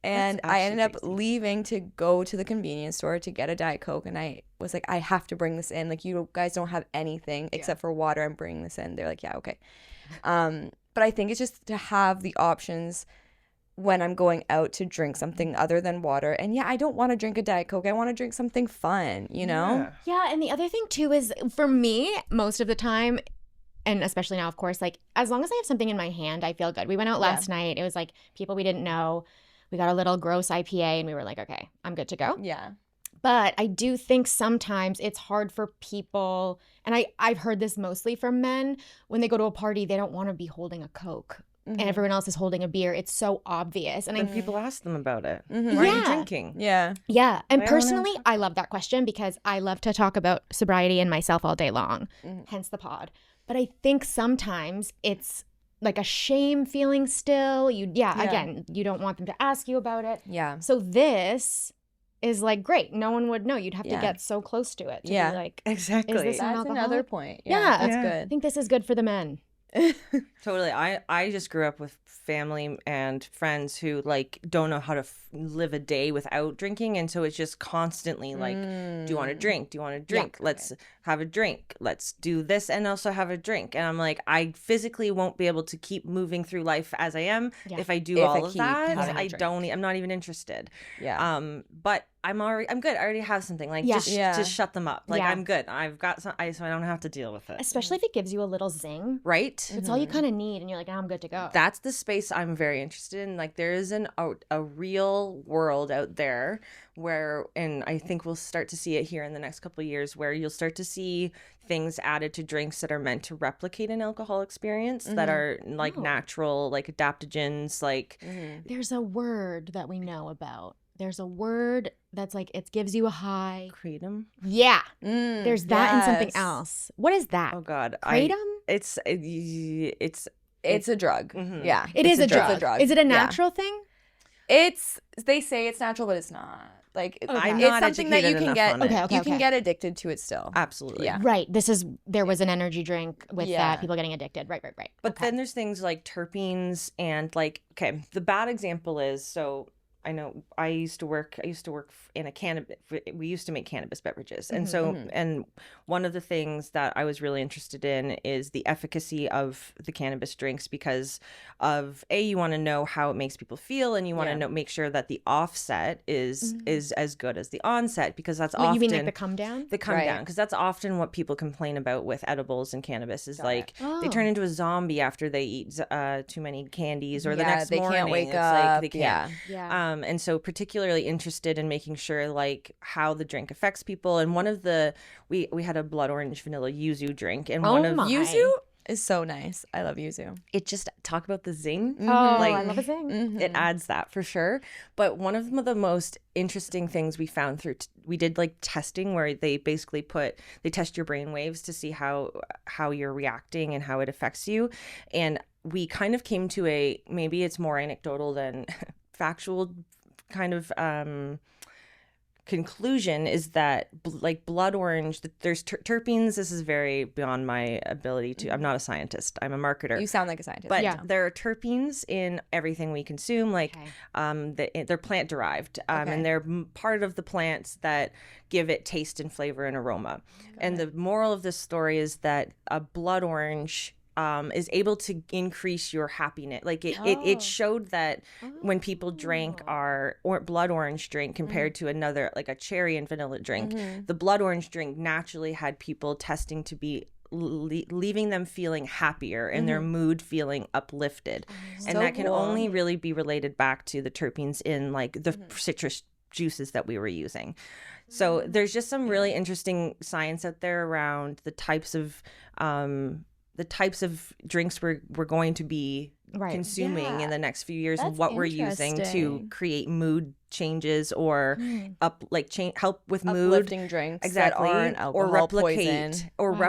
And I ended up leaving to go to the convenience store to get a Diet Coke. And I was like, I have to bring this in. Like, you guys don't have anything except for water. I'm bringing this in. They're like, yeah, okay. But I think it's just to have the options when I'm going out to drink something other than water. And I don't want to drink a Diet Coke. I want to drink something fun, you know? Yeah, and the other thing too is, for me, most of the time, and especially now, of course, like as long as I have something in my hand, I feel good. We went out last night. It was like people we didn't know. We got a little gross IPA and we were like, okay, I'm good to go. Yeah. But I do think sometimes it's hard for people, and I've heard this mostly from men, when they go to a party, they don't want to be holding a Coke and everyone else is holding a beer. It's so obvious. And people ask them about it. Why are you drinking? Yeah. And personally, I love that question because I love to talk about sobriety and myself all day long, hence the pod. But I think sometimes it's like a shame feeling still. Again, you don't want them to ask you about it. Yeah. So this is like great. No one would know. You'd have to get so close to it to be like, exactly. Is this an That's alcoholic? another point. Yeah, that's I good. think this is good for the men. Totally. I just grew up with family and friends who like don't know how to live a day without drinking, and so it's just constantly like, do you want to drink? Do you want to drink? Let's have a drink. Let's do this and also have a drink. And I'm like, I physically won't be able to keep moving through life as I am if I do all of that. I'm not even interested. But I'm good. I already have something. Like just shut them up. Like I'm good. I've got some so I don't have to deal with it. Especially if it gives you a little zing. Right? It's all you kind of need, and you're like, I'm good to go. That's the space I'm very interested in. Like there is a real world out there where, and I think we'll start to see it here in the next couple of years, where you'll start to see things added to drinks that are meant to replicate an alcohol experience, that are like natural, like adaptogens, like There's a word that we know about. There's a word that's like, it gives you a high. Kratom. Yeah. There's that and something else. What is that? Oh God. Kratom? It's a drug. Yeah. It is a drug. Is it a natural thing? They say it's natural, but it's not. Like I'm it's not something that you can get. Okay. You can get addicted to it still. Absolutely. Yeah. Right. There was an energy drink with that, people getting addicted. Right. But then there's things like terpenes and like, okay, the bad example is, so I know I used to work in a cannabis, we used to make cannabis beverages. And so, and one of the things that I was really interested in is the efficacy of the cannabis drinks, because of you want to know how it makes people feel, and you want to make sure that the offset is as good as the onset, because that's often. You mean like the come down? The come down, because that's often what people complain about with edibles and cannabis is they turn into a zombie after they eat too many candies, or the next morning. They can't wake it's up. Like they can't. And so particularly interested in making sure like how the drink affects people. And one of the, we had a blood orange vanilla yuzu drink, and one of Yuzu is so nice. I love yuzu. it just talk about the zing. Oh, I love a zing. It adds that for sure. But one of the most interesting things we found through, we did like testing where they basically they test your brain waves to see how you're reacting and how it affects you. And we kind of came to maybe it's more anecdotal than factual kind of conclusion, is that like blood orange, there's terpenes. This is very beyond my ability to, I'm not a scientist, I'm a marketer. You sound like a scientist. But there are terpenes in everything we consume, like they're plant derived, and they're part of the plants that give it taste and flavor and aroma. And the moral of this story is that a blood orange is able to increase your happiness. Like it showed that when people drank our blood orange drink compared to another, like a cherry and vanilla drink, the blood orange drink naturally had people testing to be leaving them feeling happier and their mood feeling uplifted. And that can only really be related back to the terpenes in like the citrus juices that we were using. So there's just some really interesting science out there around the types of drinks we're going to be consuming in the next few years, and what we're using to create mood changes or help with mood, uplifting drinks exactly, that aren't alcohol, or replicate poison.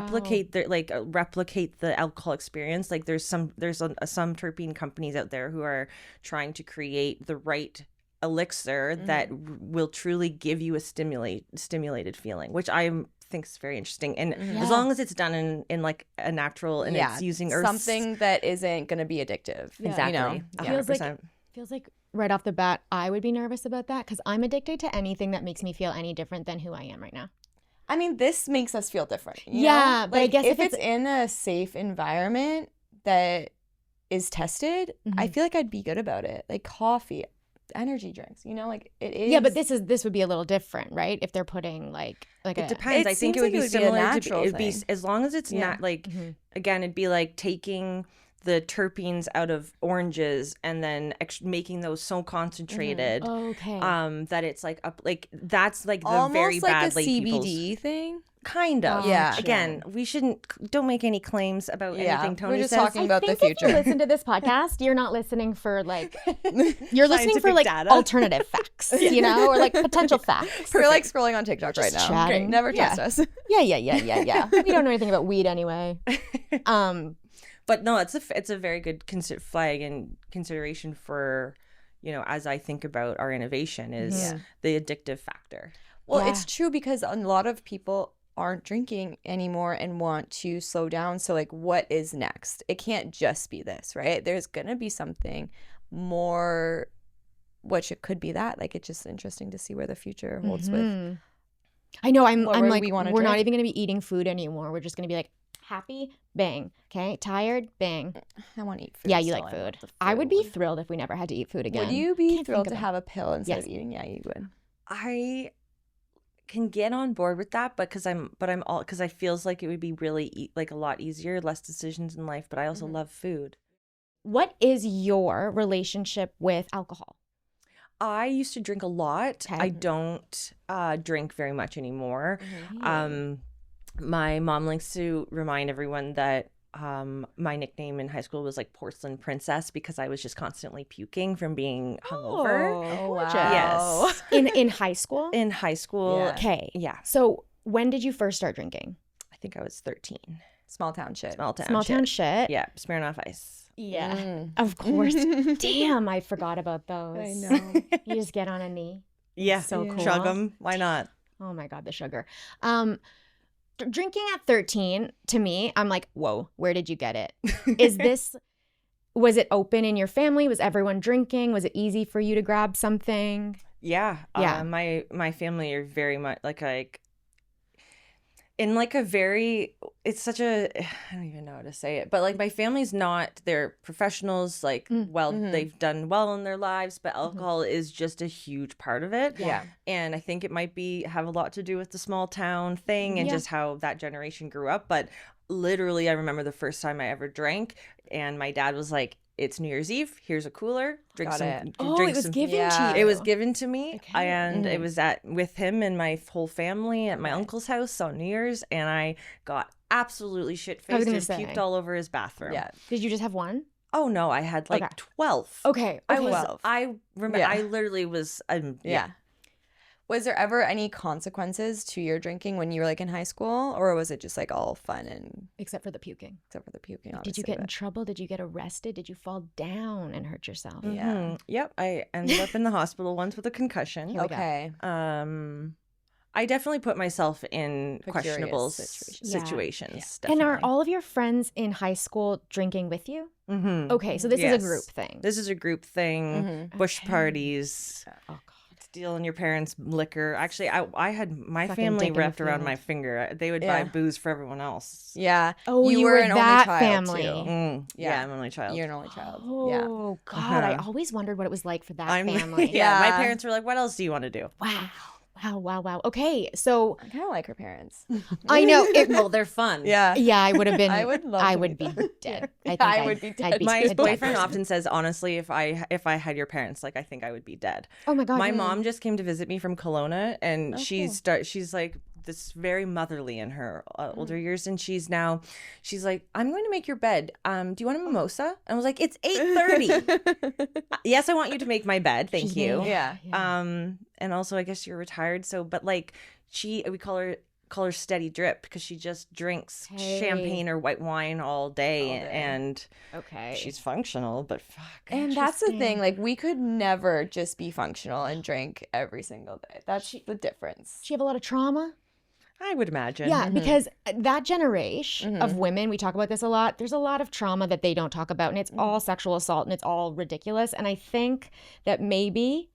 replicate the alcohol experience. Like there's some terpene companies out there who are trying to create the right elixir that will truly give you a stimulated feeling, which I think is very interesting. And as long as it's done in like a natural, and it's using earth, something that isn't going to be addictive. Exactly. You know? 100%. Feels like right off the bat, I would be nervous about that because I'm addicted to anything that makes me feel any different than who I am right now. I mean, this makes us feel different. You Yeah, know? but I guess if it's in a safe environment that is tested, I feel like I'd be good about it. Like coffee, energy drinks, like it is. Yeah, but this would be a little different, right? If they're putting like it depends. I think it would be similar to it'd be, as long as it's not like again, it'd be like taking the terpenes out of oranges and then making those so concentrated that it's like that's like the almost very like bad a like CBD thing. Kind of. Yeah. Again, don't make any claims about anything Toni we're just says. talking about the future. If you listen to this podcast, you're not listening for like, you're listening for like data. Alternative facts, or like potential facts. We're like scrolling on TikTok right now. chatting. Great. Never trust us. Yeah. We don't know anything about weed anyway. But no, it's a very good flag and consideration for, as I think about our innovation is the addictive factor. Well, it's true because a lot of people aren't drinking anymore and want to slow down. So like, what is next? It can't just be this, right? There's going to be something more, which it could be that. Like, it's just interesting to see where the future holds with. I know. I'm like, we're not even going to be eating food anymore. We're just going to be like, happy, bang. Okay, tired, bang. I want to eat food. Yeah, you like food. I would be thrilled if we never had to eat food again. Would you be thrilled to have a pill instead of eating? Yeah, you would. I can get on board with that, because I feels like it would be really like a lot easier, less decisions in life. But I also love food. What is your relationship with alcohol? I used to drink a lot. Okay. I don't drink very much anymore. My mom likes to remind everyone that my nickname in high school was like Porcelain Princess because I was just constantly puking from being hungover. Oh, wow. Yes. In high school? In high school. Yeah. Okay. Yeah. So when did you first start drinking? I think I was 13. Small town shit. Small town shit. Yeah. Smirnoff Ice. Yeah. Of course. Damn, I forgot about those. I know. You just get on a knee. Yeah. So cool. Chug 'em. Why not? Oh my God, the sugar. Drinking at 13, to me, I'm like, whoa, where did you get it? Was it open in your family? Was everyone drinking? Was it easy for you to grab something? Yeah. Yeah. My family are very much like in like it's such a, I don't even know how to say it, but like my family's they're professionals, like, they've done well in their lives, but alcohol is just a huge part of it. Yeah. And I think it might have a lot to do with the small town thing and just how that generation grew up. But literally, I remember the first time I ever drank, and my dad was like, it's New Year's Eve. Here's a cooler. Drink Got some. it. Oh, drink it was some, given Yeah. to you. It was given to me, Okay. and it was with him and my whole family at my uncle's house on New Year's, and I got absolutely shit I was faced gonna and puked say. all over his bathroom. Yeah. Did you just have one? Oh no, I had like Okay. 12. Okay. I okay. was. 12. I remember. Yeah. I literally was. Yeah. Was there ever any consequences to your drinking when you were like in high school, or was it just like all fun and Except for the puking. except for the puking? Did Obviously, you get in but- trouble? Did you get arrested? Did you fall down and hurt yourself? Yeah. Mhm. Yep. I ended up in the hospital once with a concussion. Here we go. Okay. I definitely put myself in Precarious questionable situations. Yeah. situations. And are Definitely. all of your friends in high school drinking with you? Mhm. Okay, so this is Yes. a group thing. This is a group thing. Bush Okay. parties. Oh God. Stealing your parents' liquor. Actually, I had my Fucking family dick in the wrapped around field. my finger. They would Yeah. buy booze for everyone else. Yeah. Oh, you were an only that child, family. too. Yeah, Yeah. I'm an only child. You're an only child. Oh God, I Uh-huh. always wondered what it was like for that I'm family. yeah, my Yeah. parents were like, "What else do you want to do?" Wow. Okay, so I kind of like her parents. I know it. Well, they're fun. Yeah. Yeah, I would have been. I would love I to would be be that. dead. Yeah. I think I would be dead. I'd My a dead boyfriend person. often says, honestly, if I had your parents, like I think I would be dead. Oh my God. My yeah. mom just came to visit me from Kelowna, and Oh, she's like this very motherly in her Mm. older years, and she's like, I'm going to make your bed. Do you want a Oh. mimosa? And I was like, it's 8:30. Yes, I want you to make my bed. Thank She's you. named- Yeah. And also I guess you're retired, so but like we call her Steady Drip because she just drinks Hey. champagne or white wine all day, All day. and Okay. she's functional, but fuck. And that's the thing. Interesting. Like, we could never just be functional and drink every single day. That's the difference. She have a lot of trauma. I would imagine. Yeah, because that generation of women, we talk about this a lot. There's a lot of trauma that they don't talk about, and it's all sexual assault, and it's all ridiculous. And I think that maybe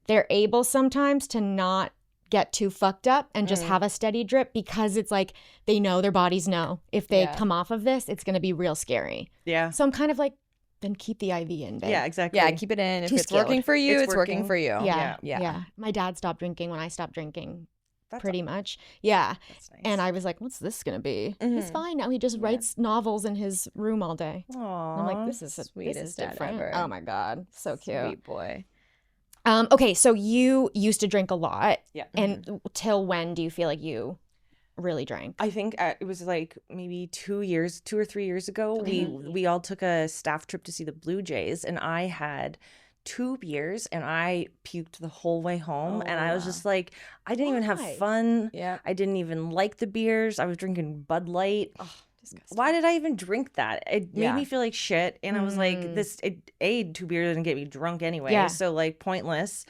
they're able sometimes to not get too fucked up and just have a steady drip because it's like they know, their bodies know if they Yeah. come off of this, it's going to be real scary. Yeah. So I'm kind of like, then keep the IV in, babe. Yeah, exactly. Yeah, keep it in. If Too it's working skilled. for you, It's it's working working. for you. Yeah, Yeah. yeah. My dad stopped drinking when I stopped drinking, That's pretty much. Yeah. That's nice. And I was like, what's this going to be? He's fine now. He just writes novels in his room all day. Aww. I'm like, this is Sweetest dad different. ever. Oh my God. So cute. Sweet boy. Okay, so you used to drink a lot. Yeah. And till when do you feel like you really drank? I think it was like maybe 2 or 3 years ago. We all took a staff trip to see the Blue Jays, and I had 2 beers and I puked the whole way home. And I was just like, I didn't even have Why? fun. Yeah. I didn't even like the beers. I was drinking Bud Light. Disgusting. Why did I even drink that? It made Yeah. me feel like shit. And I was like, two beers didn't get me drunk anyway. Yeah. So like pointless.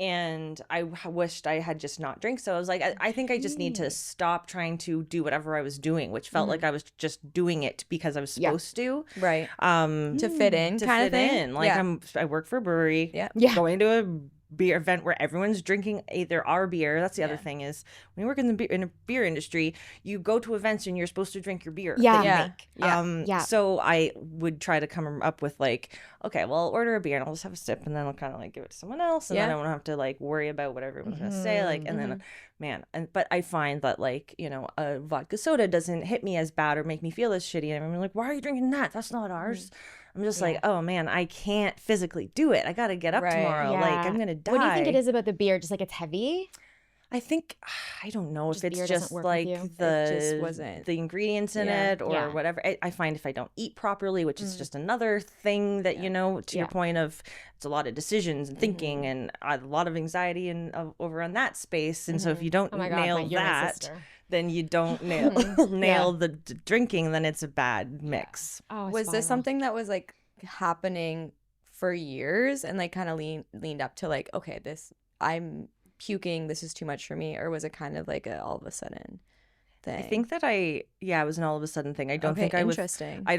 And I wished I had just not drank. So I was like, I think I just need to stop trying to do whatever I was doing, which felt like I was just doing it because I was Yeah. supposed to. Right. To To fit in, to kind fit of thing. in. Like Yeah. I work for a brewery. Yeah. Yeah. Going to a beer event where everyone's drinking either our beer. That's the other thing is when you work in the in a beer industry, you go to events and you're supposed to drink your beer Yeah. that you Yeah. make. Yeah. Yeah. So I would try to come up with like, okay, well, I'll order a beer and I'll just have a sip and then I'll kind of like give it to someone else and then I won't have to like worry about what everyone's gonna say. Like, and then man, but I find that like, you know, a vodka soda doesn't hit me as bad or make me feel as shitty. And I'm like, why are you drinking that? That's not ours. I'm just like, oh man, I can't physically do it. I got to get up Right. tomorrow. Like I'm gonna die. What do you think it is about the beer? Just like it's heavy? I think I don't know Just if it's beer doesn't just work with like you? the just wasn't- the ingredients in Yeah. it or Yeah. whatever. I find if I don't eat properly, which is just another thing that you know, to your Yeah. point of it's a lot of decisions and thinking and a lot of anxiety and over on that space. And so if you don't Oh my God, nail you're my that, sister. then you don't nail the drinking. Then it's a bad mix. Oh, Was this something that was like happening for years and like kind of leaned up to like, okay, I'm puking, this is too much for me, or was it kind of like a all of a sudden thing? I think that it was an all of a sudden thing. I don't Okay, think I was. interesting. I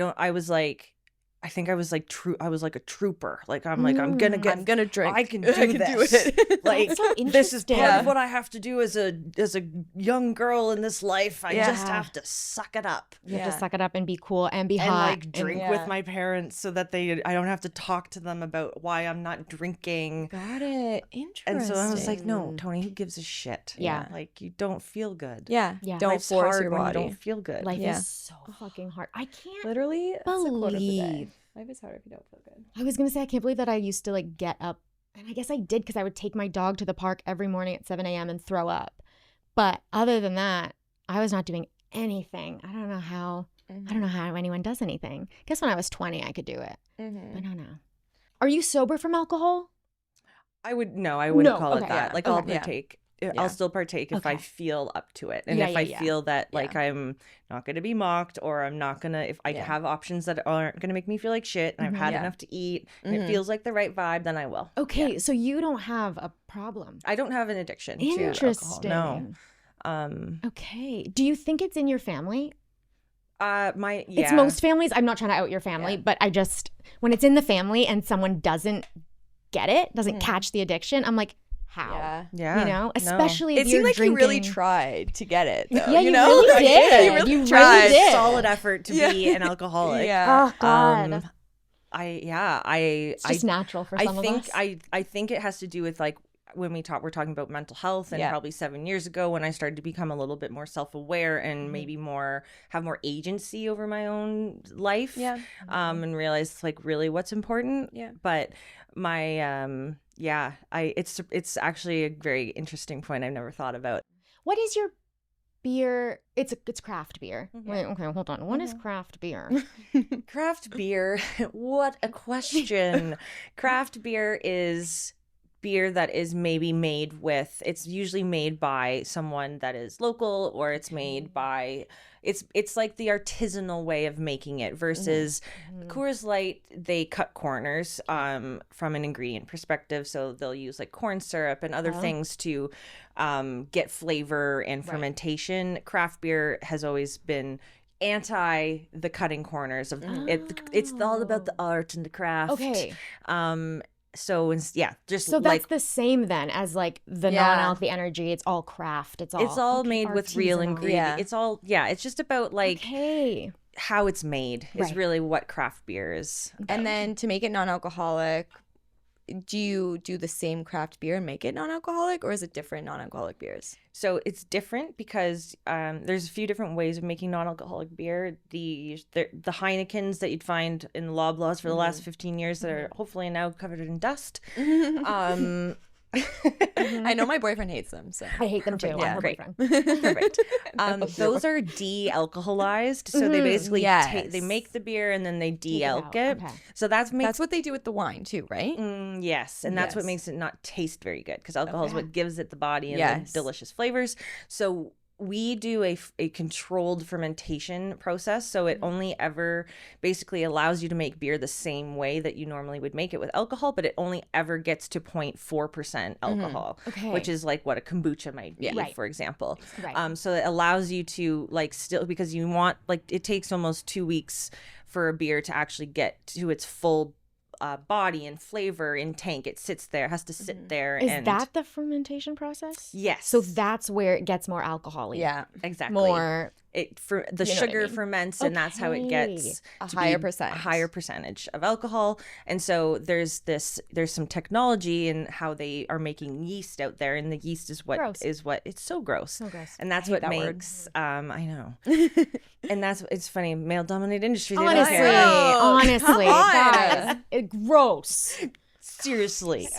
think I was like I was like a trooper. Like I'm I'm gonna drink. I can do I can this. do it. Like That's so this is part interesting. of what I have to do as a young girl in this life. I just Yeah. have to suck it up You have Yeah. to suck it up and be cool and be and hot. like drink Yeah. with my parents so that I don't have to talk to them about why I'm not drinking. Got it. Interesting. And so I was like, no, Tony, who gives a shit? Yeah. Like you don't feel good. Yeah. Yeah. Don't Life's force hard your when body. you don't feel good. Life Yeah. is so fucking hard. I can't Literally, that's the quote of the day. believe Life is hard if you don't feel good. I was going to say, I can't believe that I used to like get up. And I guess I did because I would take my dog to the park every morning at 7 a.m. and throw up. But other than that, I was not doing anything. I don't know how anyone does anything. I guess when I was 20, I could do it. But I don't know. Are you sober from alcohol? I wouldn't call it that. Yeah. Like I'll partake. I'll still partake if I feel up to it. And if I feel that like I'm not going to be mocked, or I'm not going to, if I have options that aren't going to make me feel like shit and I've had enough to eat and it feels like the right vibe, then I will. Okay. So you don't have a problem. I don't have an addiction to alcohol. No. Okay. Do you think it's in your family? It's most families. I'm not trying to out your family, but I just, when it's in the family and someone doesn't get it, doesn't catch the addiction, I'm like, how? Yeah. You know, especially if it you're seemed like drinking. you really tried to get it, though. Yeah, you know? really did. You really You tried. really did. Solid effort to be an alcoholic. Yeah. Oh God. It's just natural for some of us. I think it has to do with like when we're talking about mental health, and probably 7 years ago when I started to become a little bit more self-aware and maybe have more agency over my own life. And realize like really what's important. But my it's actually a very interesting point I've never thought about. What is your beer? It's craft beer. Wait, okay, hold on. What is craft beer? Craft beer, what a question. Craft beer is beer that is maybe made with, it's usually made by someone that is local, or it's made by, it's like the artisanal way of making it versus Coors Light. They cut corners from an ingredient perspective, so they'll use like corn syrup and other things to get flavor and fermentation. Craft beer has always been anti the cutting corners of it. It's all about the art and the craft. Okay. So just so like that's the same then as like the non-alc, the energy. It's all craft. It's all made with real artisanal. ingredients. It's all it's just about like how it's made is really what craft beer is about. And then to make it non-alcoholic, do you do the same craft beer and make it non-alcoholic, or is it different non-alcoholic beers? So it's different because there's a few different ways of making non-alcoholic beer. The Heinekens that you'd find in the Loblaws for the last 15 years that are hopefully now covered in dust. I know my boyfriend hates them, so I hate them too. Yeah, I'm her great. boyfriend. Perfect. Those are de-alcoholized, so they basically they make the beer and then they de-alc it. Okay. So that's what they do with the wine too, right? Yes, and that's what makes it not taste very good, because alcohol is what gives it the body and the delicious flavors. So we do a controlled fermentation process, so it only ever basically allows you to make beer the same way that you normally would make it with alcohol, but it only ever gets to 0.4% alcohol, which is like what a kombucha might be, for example. So it allows you to like still, because you want, like, it takes almost 2 weeks for a beer to actually get to its full body and flavor in tank. It sits there, has to sit there. Is that the fermentation process? Yes. So that's where it gets more alcohol-y. Yeah, exactly. More. The sugar ferments, and that's how it gets a higher percentage of alcohol. And so there's some technology in how they are making yeast out there, and the yeast is what it's so gross. And that's what makes I know. And it's funny, male dominated industry. Honestly, guys, gross. Seriously.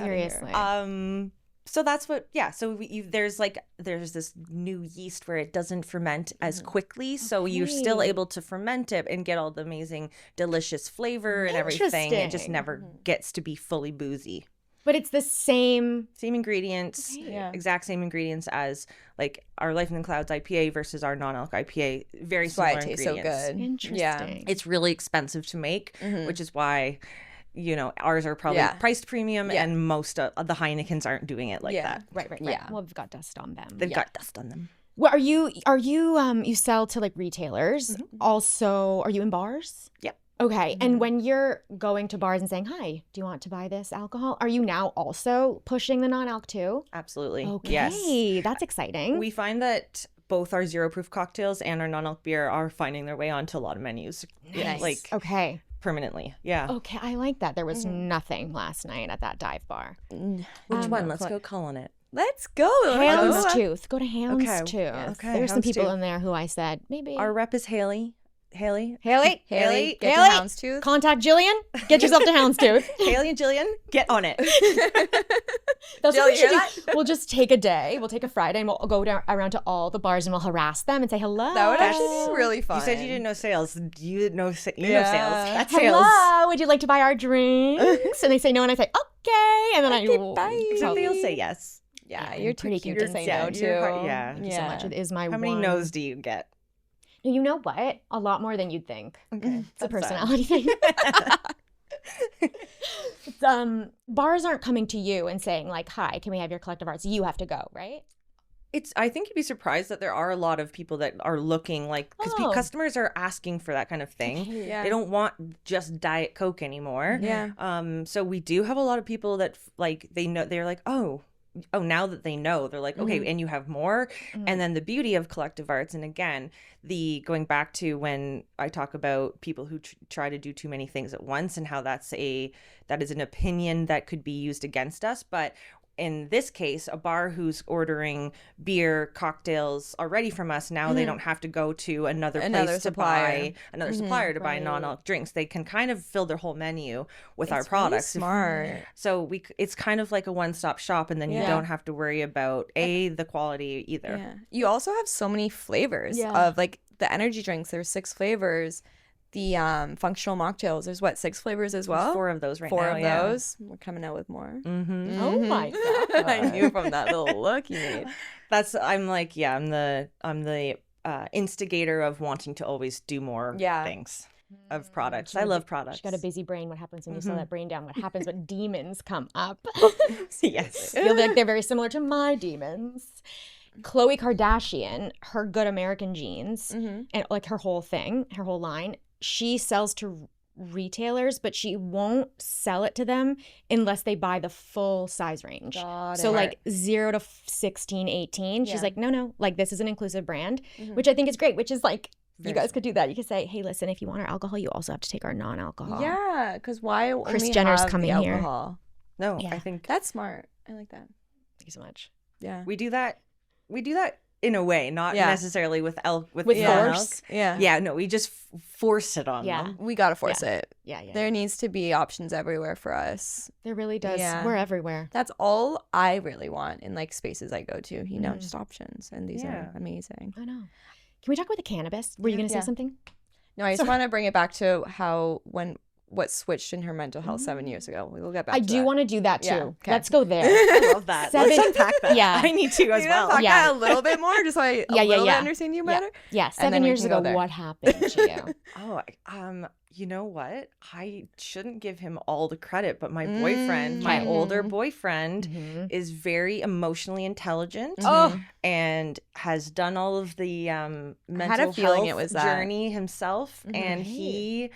So that's what, so there's this new yeast where it doesn't ferment as quickly. So you're still able to ferment it and get all the amazing, delicious flavor and everything. It just never gets to be fully boozy. But it's the same ingredients, exact same ingredients as like our Life in the Clouds IPA versus our non-alc IPA. Very similar ingredients. So good. Interesting. Yeah. It's really expensive to make, which is why, ours are probably priced premium, and most of the Heinekens aren't doing it like that. Right. Yeah. Well, we've got dust on them. They've got dust on them. Well, are you you sell to like retailers? Also, are you in bars? Yep. Okay. And when you're going to bars and saying, "Hi, do you want to buy this alcohol?" Are you now also pushing the non-alc too? Absolutely. Okay. Yes. That's exciting. We find that both our zero proof cocktails and our non-alc beer are finding their way onto a lot of menus. Nice. Like permanently. Yeah. Okay, I like that. There was nothing last night at that dive bar. Which one? Let's go call on it. Let's go. Houndstooth. Go to Houndstooth. Okay. There's some people in there who I said maybe. Our rep is Haley. Haley, Haley, Haley, get Haley, to Houndstooth. Contact Jillian. Get yourself to Houndstooth. Haley and Jillian, get on it. That's Jill, what we you should hear do. We'll just take a day. We'll take a Friday and we'll go around to all the bars and we'll harass them and say hello. That would actually be really fun. You said you didn't know sales. You know sales. That's Hello, sales. would you like to buy our drinks? And they say no, and I say okay, and then bye. Except they'll say yes. Yeah, Yeah, you're pretty too cute cute to say yeah, no you're to. hard- yeah. Thank you so much. It is my How many one. no's do you get? You know what? A lot more than you'd think. Okay, It's a personality thing. Bars aren't coming to you and saying like, "Hi, can we have your collective arts?" You have to go, right? I think you'd be surprised that there are a lot of people that are looking like, because Oh. customers are asking for that kind of thing. Yeah. They don't want just Diet Coke anymore. Yeah. So we do have a lot of people that like, they know, they're like, oh, now that they know, they're like, okay, and you have more. And then the beauty of collective arts, and again, going back to when I talk about people who try to do too many things at once, and how that is an opinion that could be used against us. But in this case, a bar who's ordering beer, cocktails already from us, now they don't have to go to another place to buy another supplier to buy non-alc drinks. They can kind of fill their whole menu with our products. Really smart. So it's kind of like a one-stop shop, and then you don't have to worry about the quality either. Yeah. You also have so many flavors Yeah. of like the energy drinks. There's 6 flavors. The functional mocktails. There's 6 flavors as well. 4 of those right 4 now. of those. We're coming out with more. Mm-hmm. Oh my god! I knew from that little look you made. I'm the instigator of wanting to always do more things of products. I love products. She got a busy brain. What happens when you slow that brain down? What happens when demons come up? Yes. I feel like they're very similar to my demons. Khloe Kardashian, her Good American jeans, and like her whole thing, her whole line, she sells to retailers, but she won't sell it to them unless they buy the full size range. So like 0 to 16, 18. She's like, no, like this is an inclusive brand, which I think is great, which is like, you guys could do that. You could say, hey, listen, if you want our alcohol, you also have to take our non-alcohol. Yeah, because why Kris only Jenner's have coming the here. alcohol? No, Yeah. I think That's smart. I like that. Thank you so much. Yeah. we do that in a way, not necessarily with With non-alc. force. Yeah. Yeah, no, we just force it on them. We gotta force it. Yeah. There needs to be options everywhere for us. There really does. Yeah. We're everywhere. That's all I really want in like spaces I go to, just options. And these are amazing. I know. Can we talk about the cannabis? Were you going to say something? No, I just want to bring it back to what switched in her mental health 7 years ago. We'll get back I to do that. want to do that too. Yeah, okay. Let's go there. I love that. Let's unpack that. Yeah. I need to as You well. talk Yeah. that a little bit more, just so I bit understand you better. Yeah. And 7 then we years can go ago, there. what happened to you? Oh, you know what? I shouldn't give him all the credit, but my boyfriend, my older boyfriend, is very emotionally intelligent and has done all of the mental feeling health it was that. journey himself. And he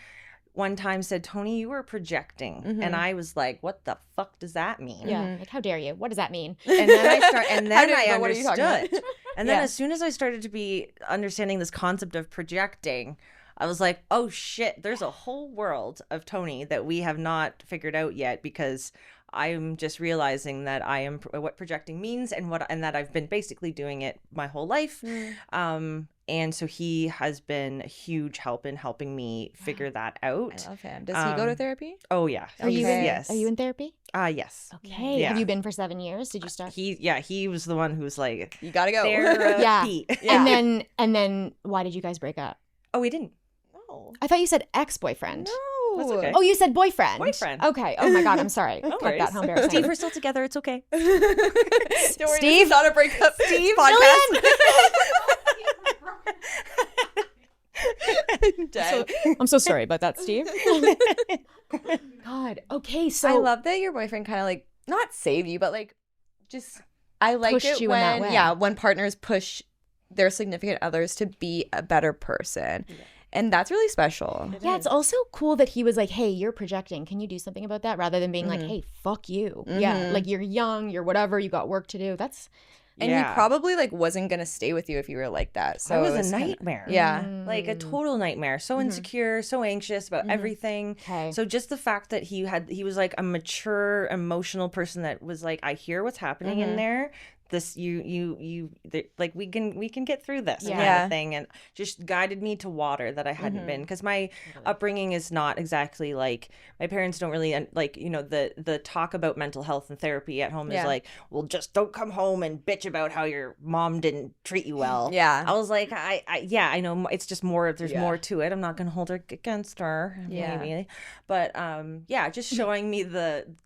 one time said, Toni, you were projecting. And I was like, what the fuck does that mean? Yeah. Like, how dare you? What does that mean? And then I what are you talking about? understood. And then as soon as I started to be understanding this concept of projecting, I was like, oh shit, there's a whole world of Toni that we have not figured out yet, because I'm just realizing that I am what projecting means and that I've been basically doing it my whole life. And so he has been a huge help in helping me figure that out. I love him. Does he go to therapy? Oh yeah. Are you Yes. Are you in therapy? Yes. Okay. Yeah. Have you been for 7 years? Did you start? He was the one who was like, You gotta go. therapy. Yeah. And then why did you guys break up? Oh, we didn't. No. I thought you said ex-boyfriend. No. That's okay. Oh, you said boyfriend. Boyfriend. Okay. Oh my God, I'm sorry. No Cut worries. that. How embarrassing. Steve, we're still together. It's okay. Don't worry, Steve? this is not a breakup podcast. Dead. I'm so sorry about that, Steve. God. Okay, so I love that your boyfriend kind of like not save you, but like just I like Pushed it you in that way. when partners push their significant others to be a better person. And that's really special. yeah, it's also cool that he was like, hey, you're projecting. Can you do something about that? Rather than being like, hey, fuck you. Yeah, like you're young, you're whatever, you got work to do. And he probably like wasn't gonna stay with you if you were like that. So it it was a kinda- nightmare. Yeah. Like a total nightmare. So insecure, so anxious about everything. Okay. So just the fact that he was like a mature, emotional person that was like, I hear what's happening in there. this like we can get through this kind Yeah. of thing, and just guided me to water that I hadn't been, because my upbringing is not exactly like, my parents don't really like, you know, the talk about mental health and therapy at home is like, well, just don't come home and bitch about how your mom didn't treat you well. Yeah. I was like, I know it's just more, there's more to it. I'm not gonna hold her against her, maybe, but just showing me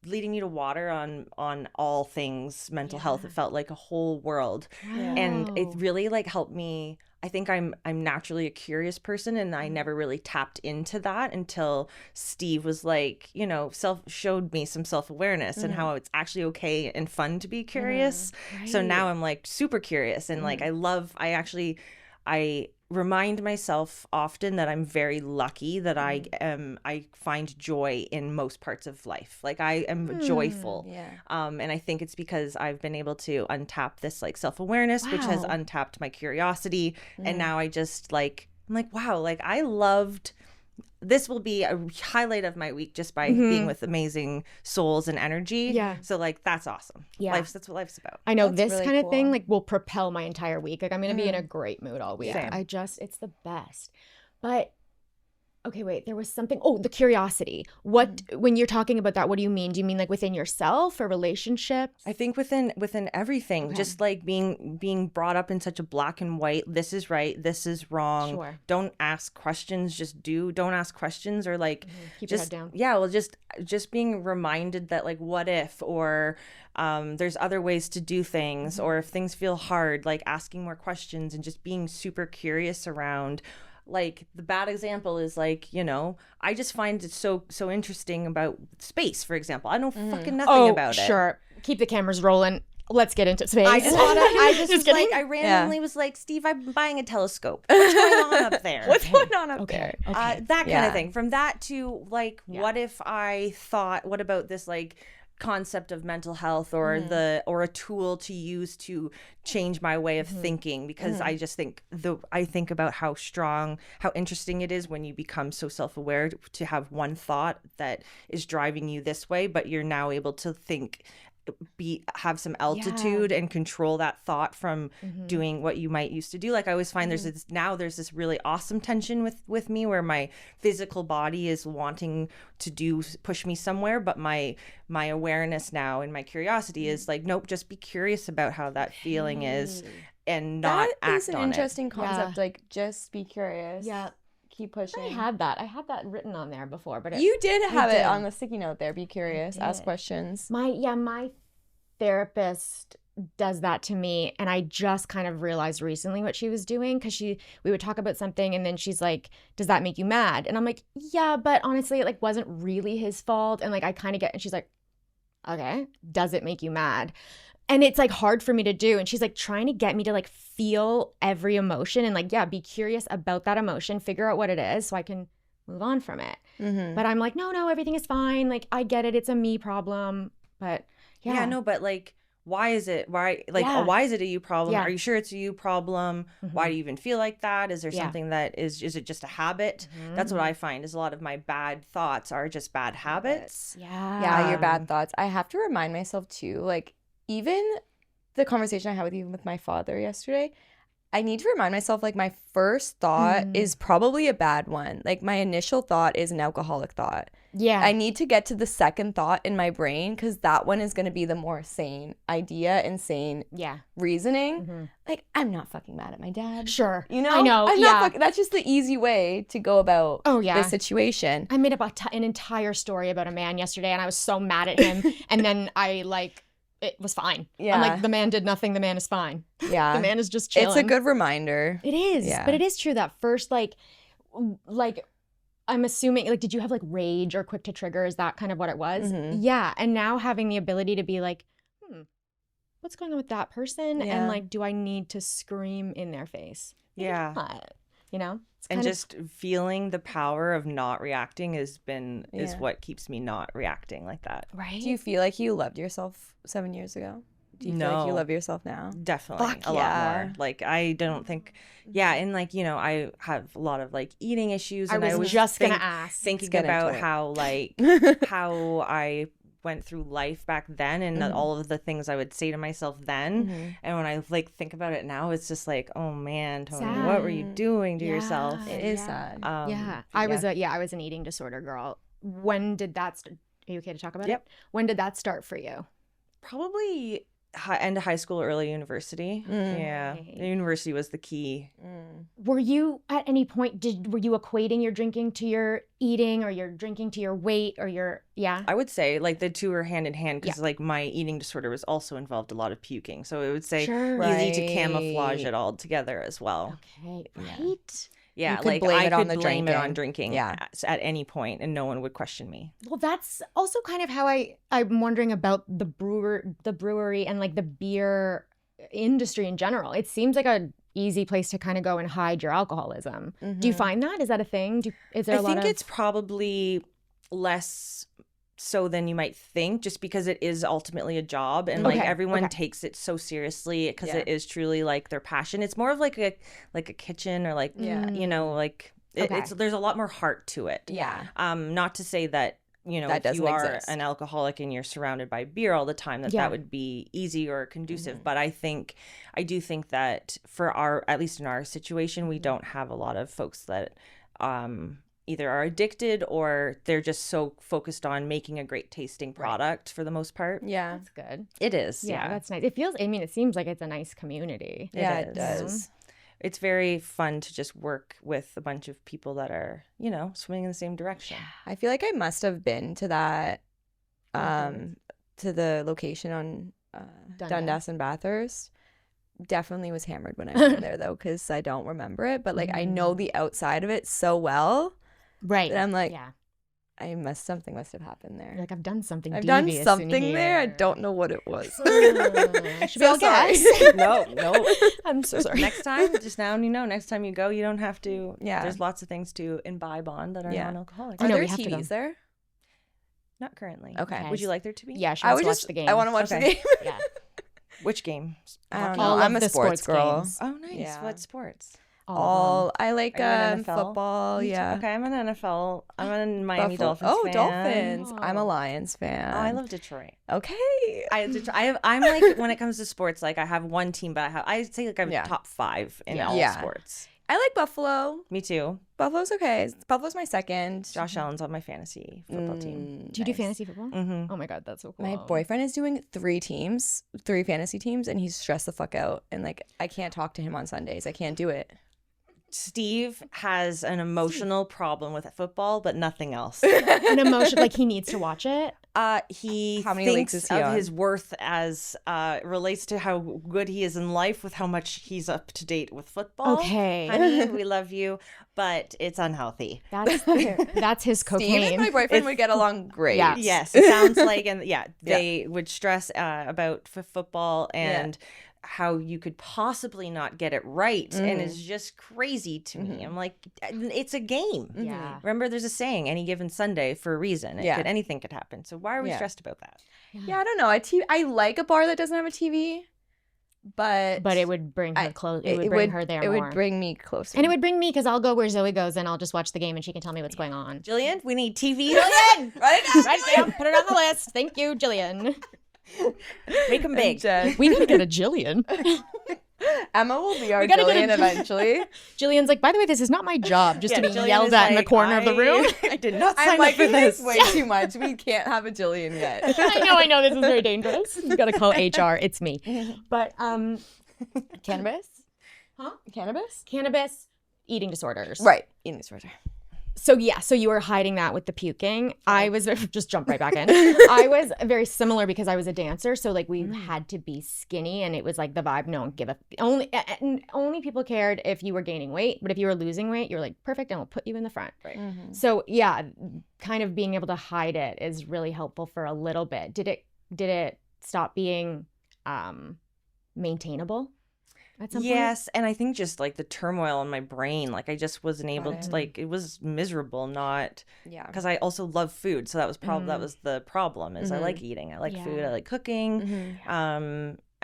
leading me to water on all things mental health. It felt like a whole world. And it really like helped me. I think I'm naturally a curious person, and I never really tapped into that until Steve was like, you know, showed me some self-awareness and how it's actually okay and fun to be curious. So now I'm like super curious, and like I remind myself often that I'm very lucky that I find joy in most parts of life. Like I am joyful. And I think it's because I've been able to untap this like self-awareness, which has untapped my curiosity. And now I just like, I'm like, wow, like I loved, this will be a highlight of my week just by being with amazing souls and energy. Yeah. So like, that's awesome. Yeah. That's what life's about. I know That's this really kind of cool. thing like will propel my entire week. Like I'm going to be in a great mood all week. Same. It's the best. But okay, wait, there was something. Oh, the curiosity. What, when you're talking about that, what do you mean? Do you mean like within yourself or relationships? I think within everything, just like being brought up in such a black and white, this is right, this is wrong. Sure. Don't ask questions, just do. Don't ask questions, or like Keep just your head down. Yeah, well, just being reminded that like, what if, or there's other ways to do things, or if things feel hard, like asking more questions and just being super curious around. Like the bad example is like, you know, I just find it so interesting about space, for example. I know fucking nothing about it. Sure. Keep the cameras rolling. Let's get into space. I just was kidding. like, I randomly was like, Steve, I'm buying a telescope. What's going on up there? What's going on up there? Okay. That kind of thing. From that to like, what if I thought, what about this like concept of mental health, or or a tool to use to change my way of thinking, because I just think I think about how interesting it is when you become so self-aware to have one thought that is driving you this way, but you're now able to have some altitude and control that thought from doing what you might used to do. Like I always find there's this really awesome tension with me, where my physical body is wanting to push me somewhere, but my awareness now and my curiosity is like, nope, just be curious about how that feeling is and not act on it. That is an interesting concept. Like just be curious. Yeah. Keep pushing. I had that written on there before, but You did have it on the sticky note there. Be curious. Ask did. questions. My therapist does that to me, and I just kind of realized recently what she was doing, because we would talk about something and then she's like, does that make you mad? And I'm like, yeah, but honestly it like wasn't really his fault, and like I kind of get, and she's like, okay, does it make you mad? And it's like hard for me to do, and she's like trying to get me to like feel every emotion and like, yeah, be curious about that emotion, figure out what it is so I can move on from it. But I'm like, no, everything is fine, like I get it, it's a me problem. But but like, why is it a you problem? Are you sure it's a you problem? Why do you even feel like that? Is there something that is it just a habit? That's what I find, is a lot of my bad thoughts are just bad habits. Yeah, your bad thoughts. I have to remind myself too, like even the conversation I had with my father yesterday, I need to remind myself, like, my first thought is probably a bad one. Like, my initial thought is an alcoholic thought. Yeah. I need to get to the second thought in my brain, because that one is going to be the more sane idea and sane reasosoning. Like, I'm not fucking mad at my dad. Sure. You know? I know. I'm not that's just the easy way to go about this situation. I made up an entire story about a man yesterday, and I was so mad at him. And then it was fine. Yeah. I'm like, the man did nothing. The man is fine. Yeah. The man is just chilling. It's a good reminder. It is. Yeah. But it is true that first, like, I'm assuming, like, did you have like rage or quick to trigger? Is that kind of what it was? Yeah. And now having the ability to be like, what's going on with that person? Yeah. And like, do I need to scream in their face? Maybe not. You know? And just feeling the power of not reacting is what keeps me not reacting like that. Right. Do you feel like you loved yourself 7 years ago? Do you feel like you love yourself now? Definitely. A lot more. Like, I don't think, and like, you know, I have a lot of like eating issues. And I was just going to ask. Thinking about how like, how I went through life back then and all of the things I would say to myself then. And when I like think about it now, it's just like, oh man, Toni, Sad. what were you doing to yourself? It is sad. I was an eating disorder girl. When did that are you okay to talk about Yep. it? When did that start for you? Probably end of high school, early university. Yeah, the university was the key. Were you at any point were you equating your drinking to your eating, or your drinking to your weight, or your I would say like the two are hand in hand, because like my eating disorder was also involved a lot of puking, so it would say easy to camouflage it all together as well. Okay, right. Yeah, You could like blame I it on could the blame it on drinking. drinking at any point, and no one would question me. Well, that's also kind of how I'm wondering about the brewery and like the beer industry in general. It seems like a easy place to kind of go and hide your alcoholism. Do you find that? Is that a thing? Is there I a lot think of... it's probably less so than you might think, just because it is ultimately a job, and like everyone takes it so seriously because it is truly like their passion. It's more of like a kitchen, or like you know, like it's there's a lot more heart to it. Not to say that, you know, That if you doesn't are exist. an alcoholic and you're surrounded by beer all the time, that would be easy or conducive. But I do think that for at least in our situation, we don't have a lot of folks that either are addicted, or they're just so focused on making a great tasting product for the most part. Yeah. That's good. It is. Yeah, that's nice. It seems like it's a nice community. It is. does. It's very fun to just work with a bunch of people that are, you know, swimming in the same direction. I feel like I must have been to that, to the location on Dundas and Bathurst. Definitely was hammered when I went there though, because I don't remember it. But like I know the outside of it so well, Right. that I'm like, something must have happened there. Like, I've done something. I've done devious something in there. I here. don't know what it was. Should we all guess? No. I'm so sorry. Next time, just now you know. Next time you go, you don't have to. Yeah. There's lots of things to imbibe on that are non-alcoholic. Are know, there we have to go. TVs there? Not currently. Okay. Would you like there to be? Yeah, she I wants would to just watch the game. I want to watch the game. Yeah. Which game? I don't All know. I'm of a the sports girl. games. Oh, nice. Yeah. What sports? All I like Are you an NFL? football. Me too. Yeah. Okay, I'm an NFL. I'm a Miami Buffalo. Dolphins fan. Dolphins. I'm a Lions fan. Oh, I love Detroit. Okay. I'm like, when it comes to sports, like I have one team, but I'd say like I'm top 5 in all sports. I like Buffalo. Me too. Buffalo's okay. Buffalo's my second. Josh Allen's on my fantasy football team. Do you do fantasy football? Mm-hmm. Oh my god, that's so cool. My boyfriend is doing 3 fantasy teams, and he's stressed the fuck out. And like, I can't talk to him on Sundays. I can't do it. Steve has an emotional problem with football, but nothing else. An emotion, like he needs to watch it. He How many thinks leagues is he of on? his worth as relates to how good he is in life, with how much he's up to date with football. Okay. Honey, we love you, but it's unhealthy. That's his Steve cocaine. and my boyfriend would get along great. Yeah. Yes, it sounds like, and they would stress about football and how you could possibly not get it right, and it's just crazy to me. I'm like, it's a game. Yeah. Remember, there's a saying: any given Sunday for a reason. Anything could happen. So why are we stressed about that? Yeah, I don't know. I like a bar that doesn't have a TV, but it would bring her close. It would bring her there It more. would bring me closer. And it would bring me, because I'll go where Zoe goes and I'll just watch the game and she can tell me what's going on. Jillian, we need TV. Jillian! Write it down. Put it on the list. Thank you, Jillian. Make them big. We gotta get a Jillian. Emma will be our We gotta get Jillian a- eventually. Jillian's like, by the way, this is not my job just to be Jillian yelled is at in the like, corner of the room. I did not I'm sign like, up for this this. is way too much. We can't have a Jillian yet. I know, this is very dangerous. You gotta call HR. It's me. But Cannabis? Huh? Cannabis? Cannabis, eating disorders. Right. Eating disorder. So you were hiding that with the puking. I was just jump right back in. I was very similar because I was a dancer, so like we had to be skinny, and it was like the vibe. No one give a only people cared if you were gaining weight, but if you were losing weight, you were like perfect, and we'll put you in the front. Right. So kind of being able to hide it is really helpful for a little bit. Did it stop being maintainable at some point? Yes, and I think just like the turmoil in my brain, like I just wasn't able to, like, it was miserable, because I also love food, so that was that was the problem, is I like eating, I like food, I like cooking,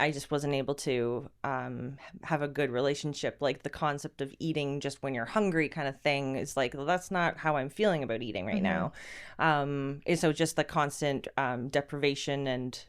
I just wasn't able to have a good relationship. Like the concept of eating just when you're hungry kind of thing is like, well, that's not how I'm feeling about eating right now. And so just the constant deprivation and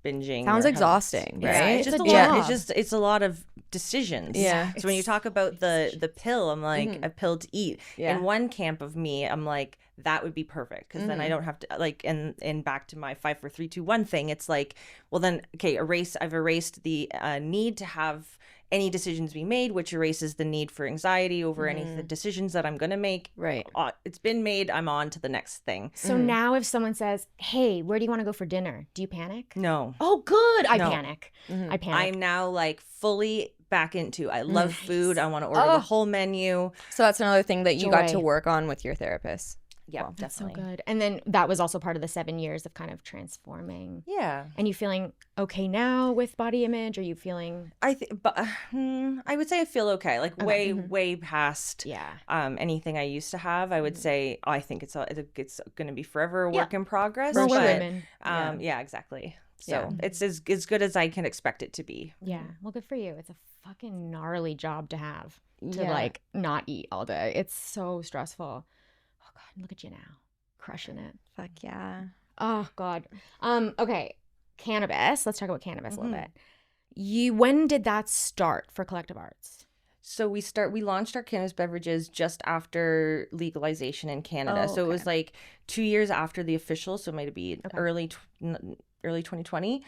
binging Sounds exhausting, right? Yeah, it's just a lot. It's a lot of decisions. Yeah. So when you talk about the pill, I'm like, a pill to eat. Yeah. In one camp of me, I'm like, that would be perfect because then I don't have to like, and back to my 5 4 3 2 1 thing. It's like, well then, okay, I've erased the need to have any decisions be made, which erases the need for anxiety over any of the decisions that I'm going to make. Right. It's been made. I'm on to the next thing. So now if someone says, hey, where do you want to go for dinner? Do you panic? No. Oh, good. I No. panic. I panic. I'm now like fully back into, I love food. I want to order the whole menu. So that's another thing that you got to Joy. work on with your therapist. Yeah, That's so definitely. good. And then that was also part of the 7 years of kind of transforming. Yeah. And you feeling okay now with body image? Are you feeling? But I would say I feel okay. Like way past Yeah. anything I used to have. I would say I think it's going to be forever a work in progress. Well, we're but, women. yeah, exactly. So it's as good as I can expect it to be. Yeah. Well, good for you. It's a fucking gnarly job to have to Yeah. like not eat all day. It's so stressful. Oh God, look at you now, crushing it. Fuck yeah. Oh God. Okay. Cannabis. Let's talk about cannabis a little bit. When did that start for Collective Arts? So we launched our cannabis beverages just after legalization in Canada. Oh, So it okay. was like 2 years after the official. So it might be early 2020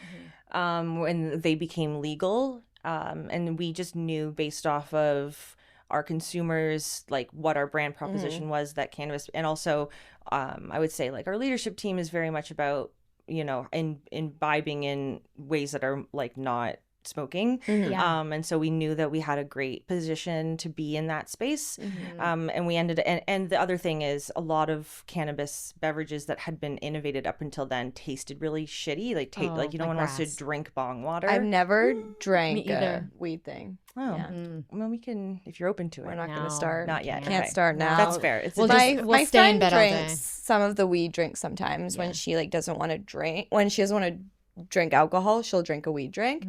when they became legal. And we just knew based off of our consumers, like what our brand proposition was, that cannabis, and also I would say like our leadership team is very much about, imbibing in ways that are like not smoking. Yeah. And so we knew that we had a great position to be in that space. And we ended, and the other thing is a lot of cannabis beverages that had been innovated up until then tasted really shitty. Like, no like one wants to grass. drink bong water. I've never drank Me a either. weed thing. Oh, Yeah. well, we can, if you're open to it. We're not going No, to start. Not yet. Can't Okay. start now. That's fair. It's We'll a just- My stay in friend bed all day. drinks some of the weed drinks sometimes when she like doesn't want to drink. When she doesn't want to drink alcohol, she'll drink a weed drink.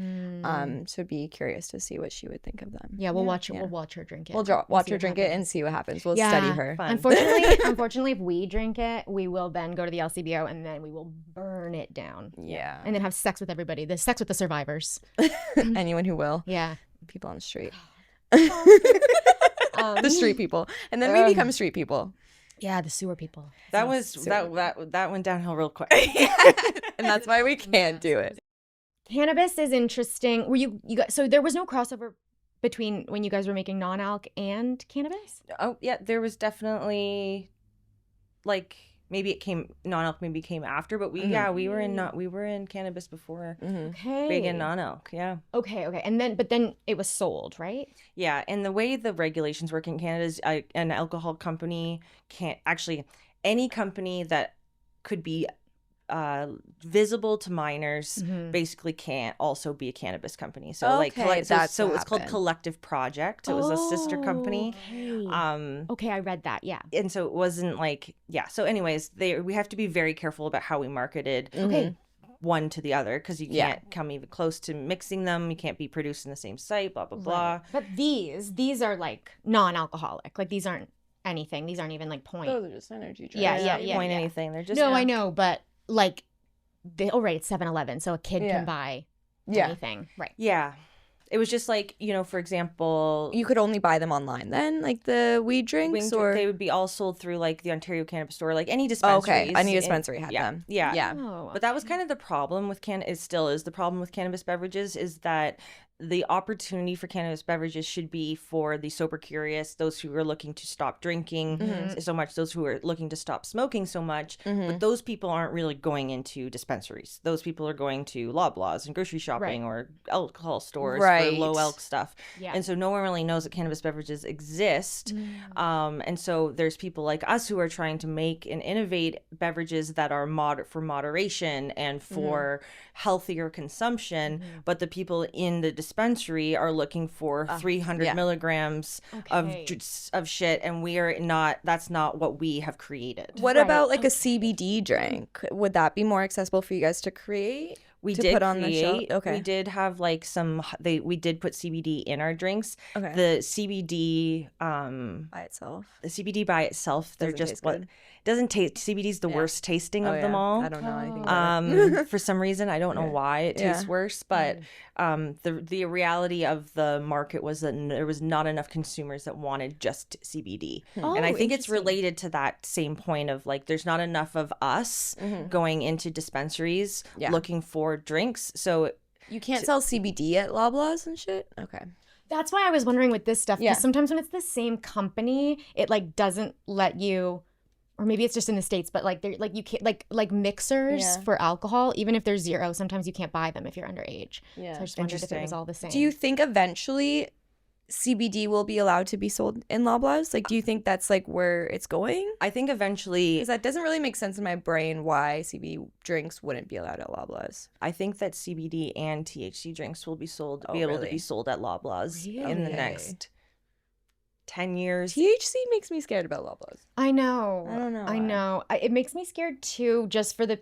So be curious to see what she would think of them. Yeah, we'll watch her. We'll watch her drink it. We'll watch her drink it and see what happens. We'll study her. Fun. Unfortunately, if we drink it, we will then go to the LCBO and then we will burn it down Yeah. and then have sex with everybody. The sex with the survivors. Anyone who will. Yeah. People on the street. Um, The street people. And then we become street people. Yeah, the sewer people. that went downhill real quick. And that's why we can't do it. Cannabis is interesting. Were you guys, so there was no crossover between when you guys were making non-alc and cannabis? Oh yeah, there was definitely like maybe it came non-alc maybe came after, but we were in cannabis before Okay. big in non-alc. Yeah. Okay. And but then it was sold, right? Yeah, and the way the regulations work in Canada is an alcohol company can't actually, any company that could be visible to minors basically can't also be a cannabis company. So Okay, that's so what it's called happened. Collective Project. It was a sister company. Okay. Okay, I read that. Yeah. And so it wasn't like, yeah. So anyways, we have to be very careful about how we marketed one to the other because you can't come even close to mixing them. You can't be produced in the same site, blah, blah, blah. But these are like non-alcoholic. Like these aren't anything. These aren't even like point. Those are just energy drinks. Yeah. Point anything. They're just No, I know, but like, it's 7-Eleven, so a kid can buy anything. Right. Yeah. It was just like, for example, You could only buy them online then, like the weed drinks, or they would be all sold through like the Ontario Cannabis Store, like any dispensaries. okay, any dispensary had yeah, them. Yeah. Yeah. Oh, But that was kind of the problem with it still is the problem with cannabis beverages is that the opportunity for cannabis beverages should be for the sober curious, those who are looking to stop drinking so much, those who are looking to stop smoking so much. But those people aren't really going into dispensaries. Those people are going to Loblaws and grocery shopping or alcohol stores for low elk stuff. Yeah. And so no one really knows that cannabis beverages exist. And so there's people like us who are trying to make and innovate beverages that are for moderation and for healthier consumption. But the people in the dispensary are looking for 300 milligrams of shit, and we are not. That's not what we have created. What about like a CBD drink? Would that be more accessible for you guys to create? We to did put on the shelf? create. Okay. We did have like we did put CBD in our drinks. Okay. The CBD by itself. the CBD by itself, they're Doesn't just taste good. doesn't taste. CBD's the worst tasting of them all. I don't know anything about it. For some reason, I don't know why it tastes worse, but the reality of the market was that there was not enough consumers that wanted just CBD, and I think it's related to that same point of like there's not enough of us going into dispensaries looking for drinks, so You can't sell CBD at Loblaws and shit? Okay. That's why I was wondering with this stuff, because sometimes when it's the same company, it like doesn't let you, or maybe it's just in the States, but like they're like you can't like mixers for alcohol, even if they're 0, sometimes you can't buy them if you're underage. Yeah. So I just wondered if it was all the same. Do you think eventually CBD will be allowed to be sold in Loblaws? Like, do you think that's like where it's going? I think eventually, Because that doesn't really make sense in my brain why CBD drinks wouldn't be allowed at Loblaws. I think that CBD and THC drinks will be sold, be able to really? be sold at Loblaws in the Okay. next 10 years. THC makes me scared about Loblaws. I know. I don't know I why. know. It makes me scared too, just for the.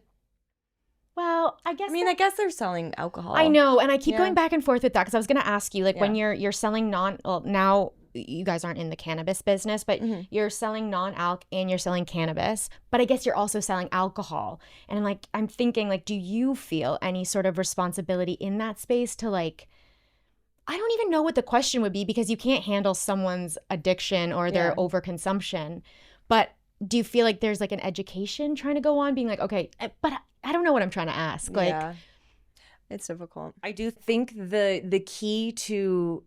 Well, I guess. I guess they're selling alcohol. I know, and I keep Yeah. going back and forth with that because I was going to ask you, like, when Yeah. you're selling now you guys aren't in the cannabis business, but you're selling non-alc and you're selling cannabis, but I guess you're also selling alcohol, and I'm thinking, like, do you feel any sort of responsibility in that space to like? I don't even know what the question would be because you can't handle someone's addiction or their overconsumption, but do you feel like there's like an education trying to go on, being like, okay, but I don't know what I'm trying to ask. Like, Yeah. It's difficult. I do think the key to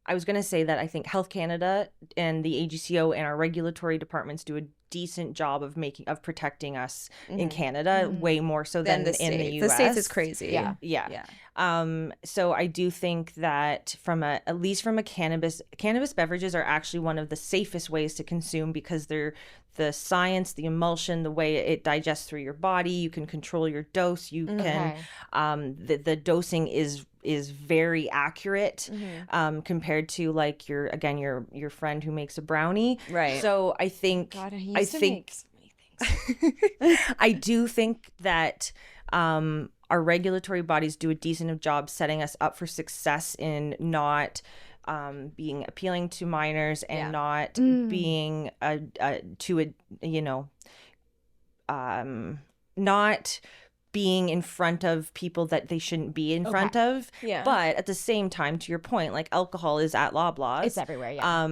I was going to say that I think Health Canada and the AGCO and our regulatory departments do a decent job of protecting us in Canada way more so than in the US. The States is crazy. Yeah. So I do think that at least from a cannabis beverages are actually one of the safest ways to consume because they're the science, the emulsion, the way it digests through your body. You can control your dose. You can the dosing is very accurate compared to like your friend who makes a brownie. Right. So I think God, he used to make so many things. I do think that our regulatory bodies do a decent job setting us up for success in not being appealing to minors and not being not being in front of people that they shouldn't be in front of. Yeah. But at the same time, to your point, like alcohol is at Loblaws. it's everywhere. Yeah.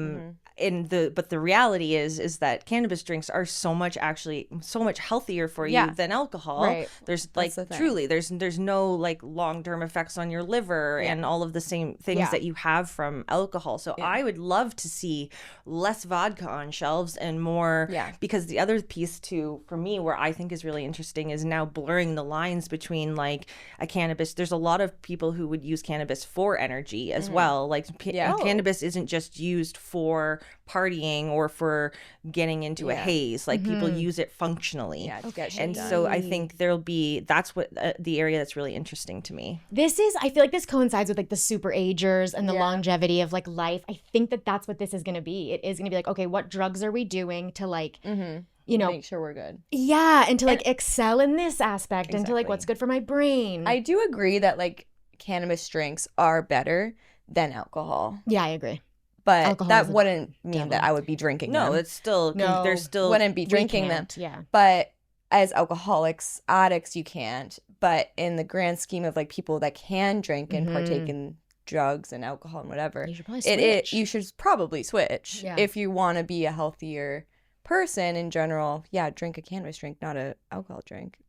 But the reality is that cannabis drinks are so much healthier for you than alcohol. Right. There's like the thing. truly there's no like long-term effects on your liver and all of the same things that you have from alcohol. So I would love to see less vodka on shelves and more because the other piece too for me where I think is really interesting is now blurring the lines between like a cannabis. There's a lot of people who would use cannabis for energy as well. Like cannabis isn't just used for partying or for getting into a haze. Like people use it functionally. Yeah, to get shit and done. so I think that's what the area that's really interesting to me. I feel like this coincides with like the super agers and the longevity of like life. I think that that's what this is going to be. It is going to be like, okay, what drugs are we doing to like, you know, make sure we're good. Yeah. And to like excel in this aspect and to like what's good for my brain. I do agree that like cannabis drinks are better than alcohol. Yeah, I agree. But Alcohol that is a wouldn't mean that I would be drinking them. No, it's still No. there's still wouldn't be drinking them. Yeah. But as alcoholics, addicts, you can't. But in the grand scheme of like people that can drink and partake in drugs and alcohol and whatever, You should probably switch. you should probably switch Yeah. if you want to be a healthier person in general. Yeah, drink a cannabis drink, not a alcohol drink.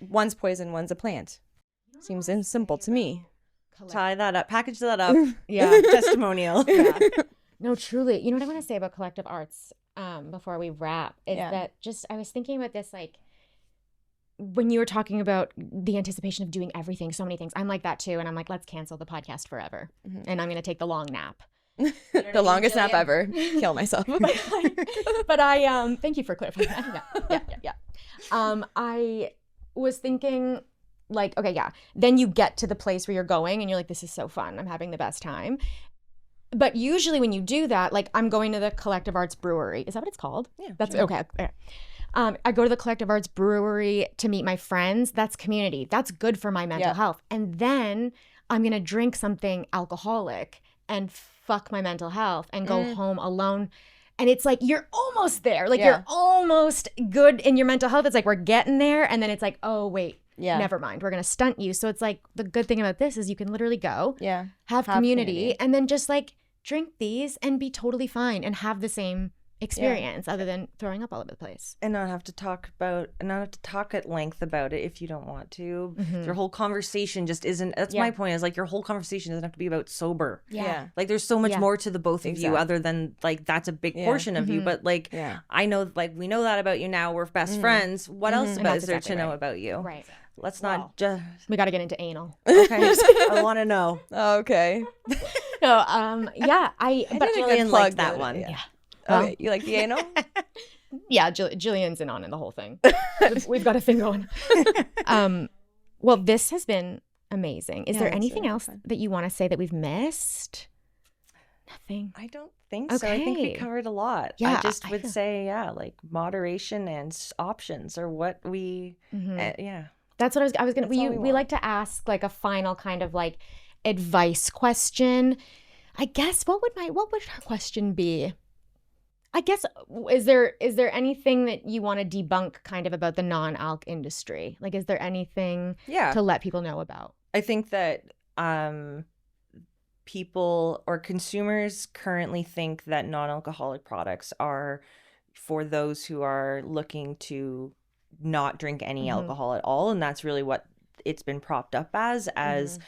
One's poison, one's a plant. Seems simple to me. tie that up, package that up. Yeah. Testimonial. Yeah. No, truly. You know what I want to say about collective arts before we wrap is that just I was thinking about this like when you were talking about the anticipation of doing everything, so many things. I'm like that too. And I'm like, let's cancel the podcast forever. And I'm going to take the long nap. The longest nap ever. Kill myself. But I thank you for clarifying that. Yeah. I was thinking like, okay, yeah. Then you get to the place where you're going and you're like, this is so fun. I'm having the best time. But usually when you do that, like I'm going to the Collective Arts Brewery. Is that what it's called? Yeah. That's okay. I go to the Collective Arts Brewery to meet my friends. That's community. That's good for my mental health. And then I'm going to drink something alcoholic and fuck my mental health and go home alone. And it's like, you're almost there. Like, you're almost good in your mental health. It's like, we're getting there. And then it's like, oh, wait, never mind. We're going to stunt you. So it's like, the good thing about this is you can literally go, have community, and then just like drink these and be totally fine and have the same experience other than throwing up all over the place. And not have to talk at length about it if you don't want to. Your whole conversation just isn't, that's my point, is like your whole conversation doesn't have to be about sober. Like there's so much more to the both of you other than like that's a big portion of you. But like I know, like we know that about you now, we're best friends. What else is there to know about you? Right. Let's not just. We got to get into anal. Okay. I want to know. Okay. No, but Jillian liked that one. Yeah. Okay, you like the anal? Yeah, Jillian's in on it, the whole thing. We've got a thing going. Well, this has been amazing. Is there anything really else that you want to say that we've missed? Nothing. I don't think so. I think we covered a lot. Yeah, I just would say, like moderation and options are what we, That's what I was going to, we like to ask like a final kind of like advice question. I guess, what would our question be? I guess, is there anything that you want to debunk kind of about the non-alc industry? Like, is there anything to let people know about? I think that people or consumers currently think that non-alcoholic products are for those who are looking to not drink any alcohol at all. And that's really what it's been propped up as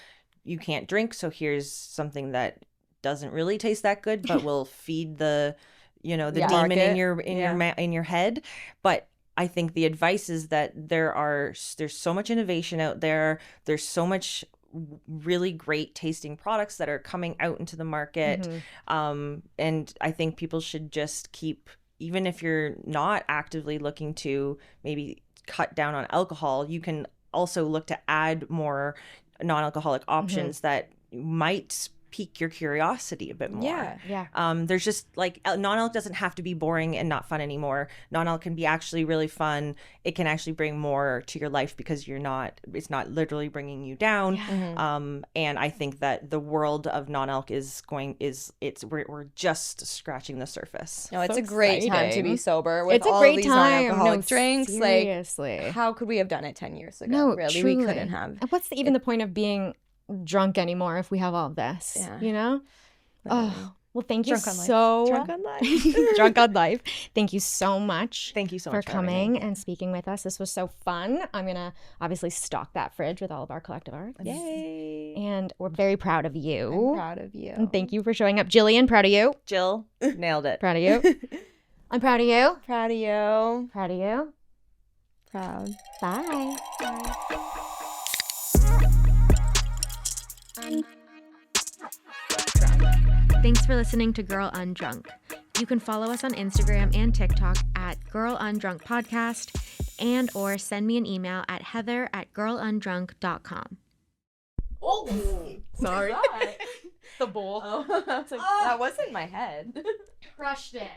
you can't drink. So here's something that doesn't really taste that good, but will feed the demon in your head. But I think the advice is that there's so much innovation out there. There's so much really great tasting products that are coming out into the market. And I think people should just keep, even if you're not actively looking to maybe cut down on alcohol, you can also look to add more non-alcoholic options that might pique your curiosity a bit more. There's just like non-alc doesn't have to be boring and not fun anymore. Non-alc can be actually really fun. It can actually bring more to your life because it's not literally bringing you down. And I think that the world of non-alc we're just scratching the surface. No, it's a great time to be sober with all these non-alcoholic drinks. Seriously. Like, how could we have done it 10 years ago? No, really, truly. we couldn't have. And what's even the point of being drunk anymore if we have all of this, you know? Oh, well, thank you so Drunk on life. Drunk on life. Thank you so much. Thank you so for much coming and speaking with us. This was so fun. I'm gonna obviously stock that fridge with all of our collective art. Yay! And we're very proud of you. I'm proud of you. And thank you for showing up, Jillian. Proud of you. Jill nailed it. Proud of you. I'm proud of you. Proud of you. Proud of you. Proud. Bye. Bye. Thanks for listening to Girl Undrunk. You can follow us on Instagram and TikTok at Girl Undrunk Podcast or send me an email at heather@girlundrunk.com. Oh, sorry. The bowl. That wasn't my head. Crushed it.